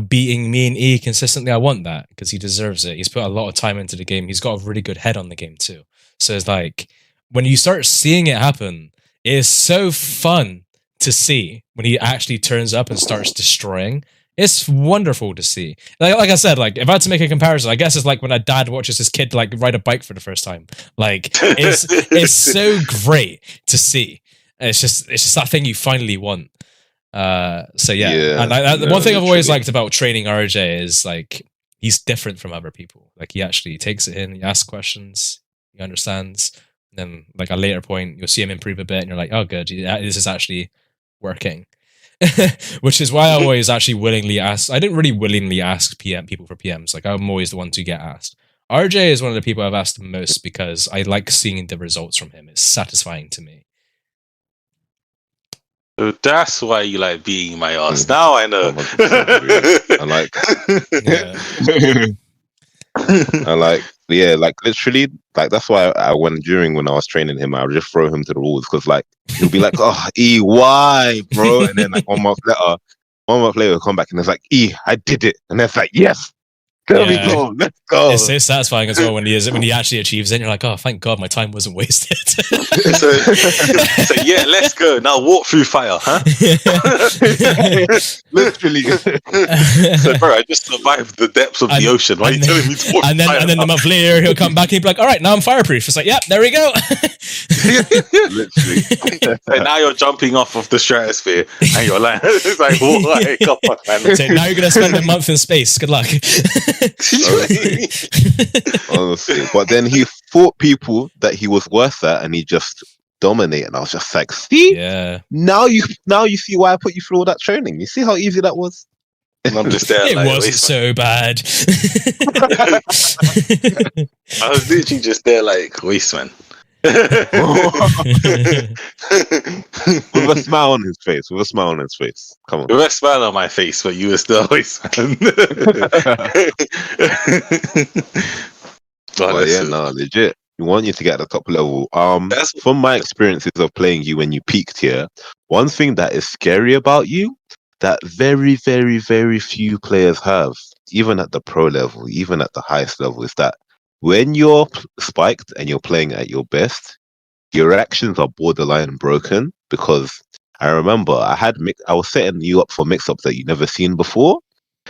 beating me and E consistently. I want that because he deserves it. He's put a lot of time into the game. He's got a really good head on the game too. So it's like when you start seeing it happen. It is so fun to see when he actually turns up and starts destroying. It's wonderful to see. Like I said, like if I had to make a comparison, I guess it's like when a dad watches his kid like ride a bike for the first time. Like it's so great to see. It's just that thing you finally want. So yeah. And the one thing I've always liked about training RJ is like he's different from other people. Like he actually takes it in, he asks questions, he understands. Then like a later point you'll see him improve a bit and you're like, oh good, this is actually working. Which is why I always actually willingly ask. I didn't really willingly ask people for PMs. Like I'm always the one to get asked. RJ is one of the people I've asked the most because I like seeing the results from him. It's satisfying to me. So that's why you like beating my ass. Now I know. I like literally, like that's why when I was training him, I would just throw him to the wolves because like he'll be like, oh EY, bro, and then like 1 month later he'll come back and it's like, I did it, and it's like, yes, there we go, let's go. It's so satisfying as well when he actually achieves it. And you're like, oh, thank God, my time wasn't wasted. so yeah, let's go now. Walk through fire, huh? Literally. So, bro, I just survived the depths of the ocean. Why are you telling me to walk and then a month later, he'll come back and he'll be like, all right, now I'm fireproof. It's like, yeah, there we go. Literally. And now you're jumping off of the stratosphere and you're like, it's like, why? Come on, man. So now you're going to spend a month in space. Good luck. Honestly. But then he fought people that he was worse at and he just dominate, and I was just like, see, Yeah. now you see why I put you through all that training. You see how easy that was. And I'm just there. It like, wasn't so bad. I was literally just there, like, wasteman. With a smile on his face. With a smile on his face. Come on. With a smile on my face, but you were still a wasteman. But yeah, no, legit. We want you to get at the top level. That's- From my experiences of playing you when you peaked here, one thing that is scary about you that very, very, very few players have, even at the pro level, even at the highest level, is that when you're spiked and you're playing at your best, your actions are borderline broken. Because I remember I was setting you up for mix-ups that you never seen before,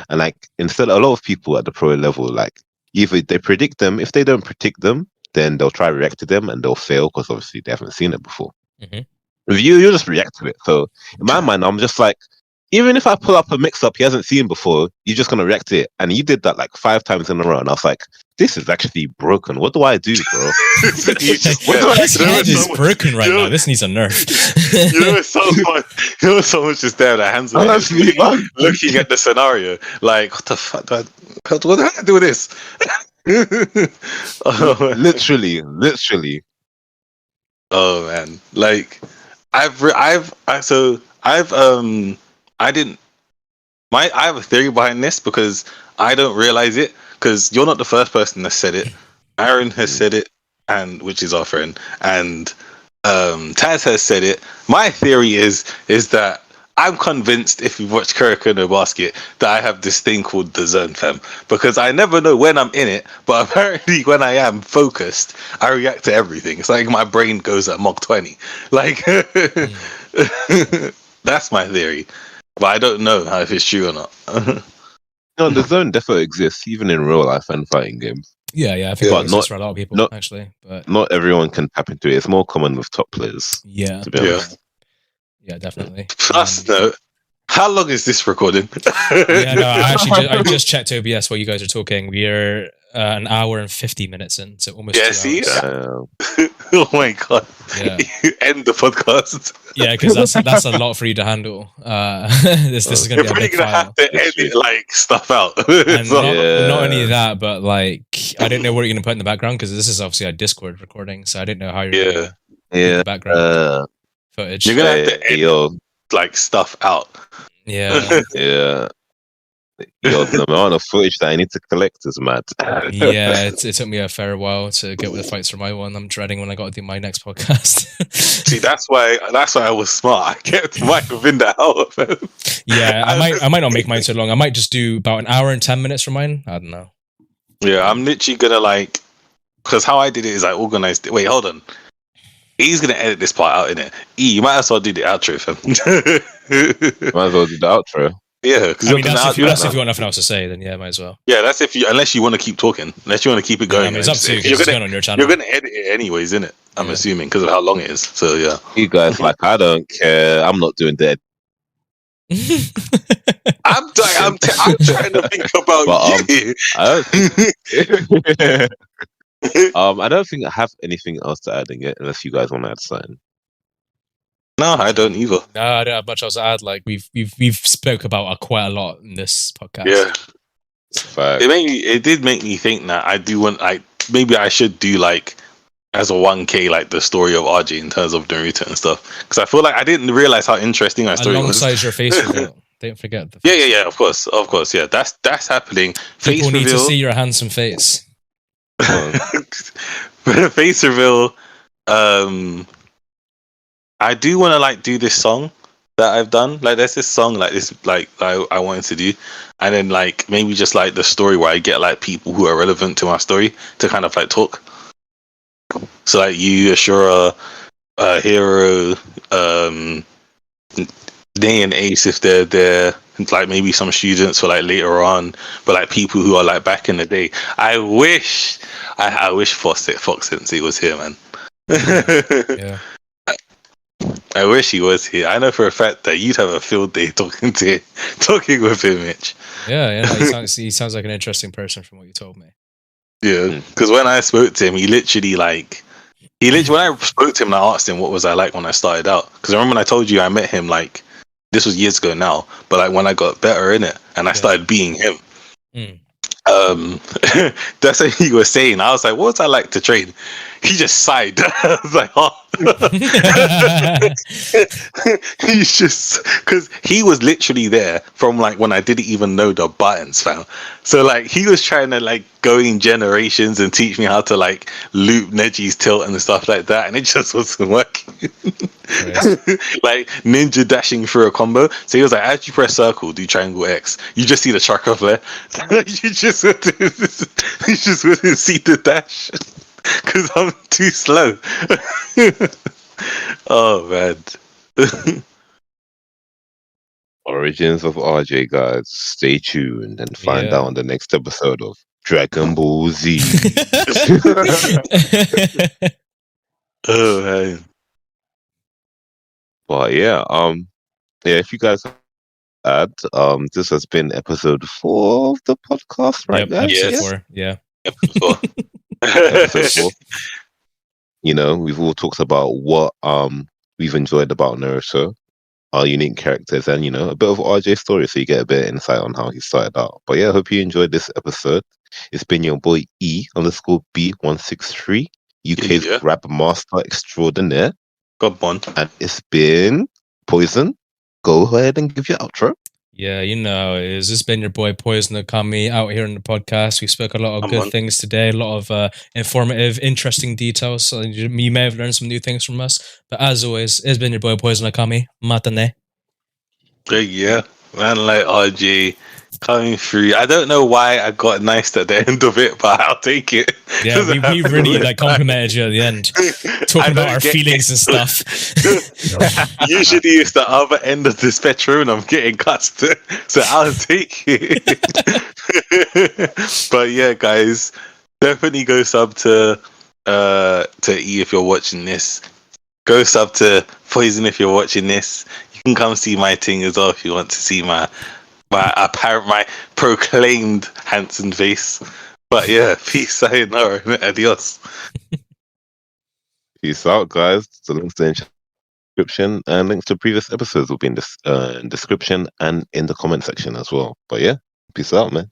and like instead, a lot of people at the pro level, like either they predict them. If they don't predict them, then they'll try to react to them and they'll fail because obviously they haven't seen it before. Mhm. With you just react to it. So in my mind, I'm just like, even if I pull up a mix-up he hasn't seen before, you're just gonna react to it. And you did that like 5 times in a row, and I was like, this is actually broken. What do I do, bro? His head is broken right now. This needs a nerf. You know, someone's just there, their hands on their head, looking at the scenario, like, what the fuck? What do I do with this? Oh, Literally. oh man, like I have a theory behind this because I don't realize it, because you're not the first person that said it. Aaron has said it, and which is our friend, and Taz has said it. My theory is that I'm convinced, if you've watched Kuroko no Basket, that I have this thing called the zone, fam. Because I never know when I'm in it, but apparently when I am focused, I react to everything. It's like my brain goes at Mach 20. Like, that's my theory. But I don't know if it's true or not. No, the zone definitely exists, even in real life and fighting games. Yeah, I think But it exists for a lot of people, actually. But not everyone can tap into it. It's more common with top players. yeah, To be honest. yeah, definitely. Plus, no. How long is this recording? Yeah, no, I just checked OBS while you guys are talking. We're an hour and 50 minutes in, so almost 2 hours. See? Oh my god! Yeah. End the podcast. Yeah, because that's a lot for you to handle. This is going to You're be a probably big gonna file. have to edit like stuff out. And So- not only that, but like I didn't know what you're going to put in the background, because this is obviously a Discord recording, so I didn't know how you're going to Yeah. the background footage. You're gonna have to edit like stuff out. Yeah, Yeah. Yo, the amount of footage that I need to collect is mad. yeah. It took me a fair while to get with the fights for my one. I'm dreading when I got to do my next podcast. See, that's why I was smart. I kept mine within the hour. Yeah, I might not make mine so long. I might just do about an hour and 10 minutes for mine. I don't know. Yeah, I'm literally gonna like, because how I did it is I organized it. Wait, hold on. He's gonna edit this part out, innit? You might as well do the outro, fam. Might as well do the outro. Yeah, because I mean, that's if you got nothing else to say, then yeah, might as well. yeah, that's unless you want to keep talking, unless you want to keep it Yeah, I going. mean, it's up to you. 'Cause You're it's gonna going on your channel. You're gonna edit it anyways, innit? I'm Yeah. assuming because of how long it is. So yeah. You guys, like, I don't care. I'm not doing that. I'm trying to think about But, you. I don't think I have anything else to add in it, unless you guys want to add something. No, I don't either. No, I don't have much else to add. Like we've spoke about quite a lot in this podcast. Yeah, Fact. it did make me think that I do want, like, maybe I should do like as a 1K like the story of RJ in terms of Naruto and stuff, because I feel like I didn't realize how interesting my story was. Alongside your face reveal. Don't forget the Yeah, of course, yeah, that's happening. People Face need reveal. to see your handsome face. Face reveal. I do want to like do this song that I've done. Like, there's this song like this, like I wanted to do, and then like maybe just like the story where I get like people who are relevant to my story to kind of like talk. So like you, Ashura, Hero, Day and Ace if they're there, like maybe some students for like later on, but like people who are like back in the day. I wish Fox Sensei was here, man. Yeah. I wish he was here. I know for a fact that you'd have a field day talking with him, Mitch. Yeah. No, he sounds like an interesting person from what you told me. Yeah, because when I spoke to him, he literally like He literally, when I spoke to him and I asked him what was I like when I started out, because I remember when I told you I met him like this was years ago now, but like when I got better in it and I started being him. That's what he was saying. I was like, what was I like to train? He just sighed. I was like, oh. He's just, because he was literally there from like when I didn't even know the buttons, fam. So like he was trying to like go in generations and teach me how to like loop Neji's tilt and stuff like that, and it just wasn't working. Like ninja dashing through a combo. So he was like, as you press circle, do triangle X, you just see the tracker flare. you just wouldn't see the dash because I'm too slow. Oh man. Origins of RJ, guys. Stay tuned and find out on the next episode of Dragon Ball Z. Oh man. But yeah, if you guys add, this has been episode 4 of the podcast, right, guys? Episode 4, yeah. Episode 4. You know, we've all talked about what we've enjoyed about Naruto, our unique characters, and you know, a bit of RJ's story, so you get a bit of insight on how he started out. But yeah, I hope you enjoyed this episode. It's been your boy E_B163, UK's rap master extraordinaire. Good one. And it's been Poison. Go ahead and give your outro. Yeah, you know, it's just been your boy Poison Okami out here on the podcast. We spoke a lot of good things today, a lot of informative, interesting details. So you may have learned some new things from us. But as always, it's been your boy Poison Okami. Matane. Yeah, man, like RJ coming through. I don't know why I got nice at the end of it, but I'll take it. Yeah, we really like complimented you at the end, talking about our feelings and stuff. Usually it's the other end of the spectrum and I'm getting cuts, so I'll take it. But yeah, guys, definitely go sub to E if you're watching this. Go sub to Poison if you're watching this. You can come see my thing as well if you want to see my proclaimed handsome face. But yeah, peace, sayonara, adios. Peace out, guys. The links to the description and links to previous episodes will be in the description and in the comment section as well. But yeah, peace out, man.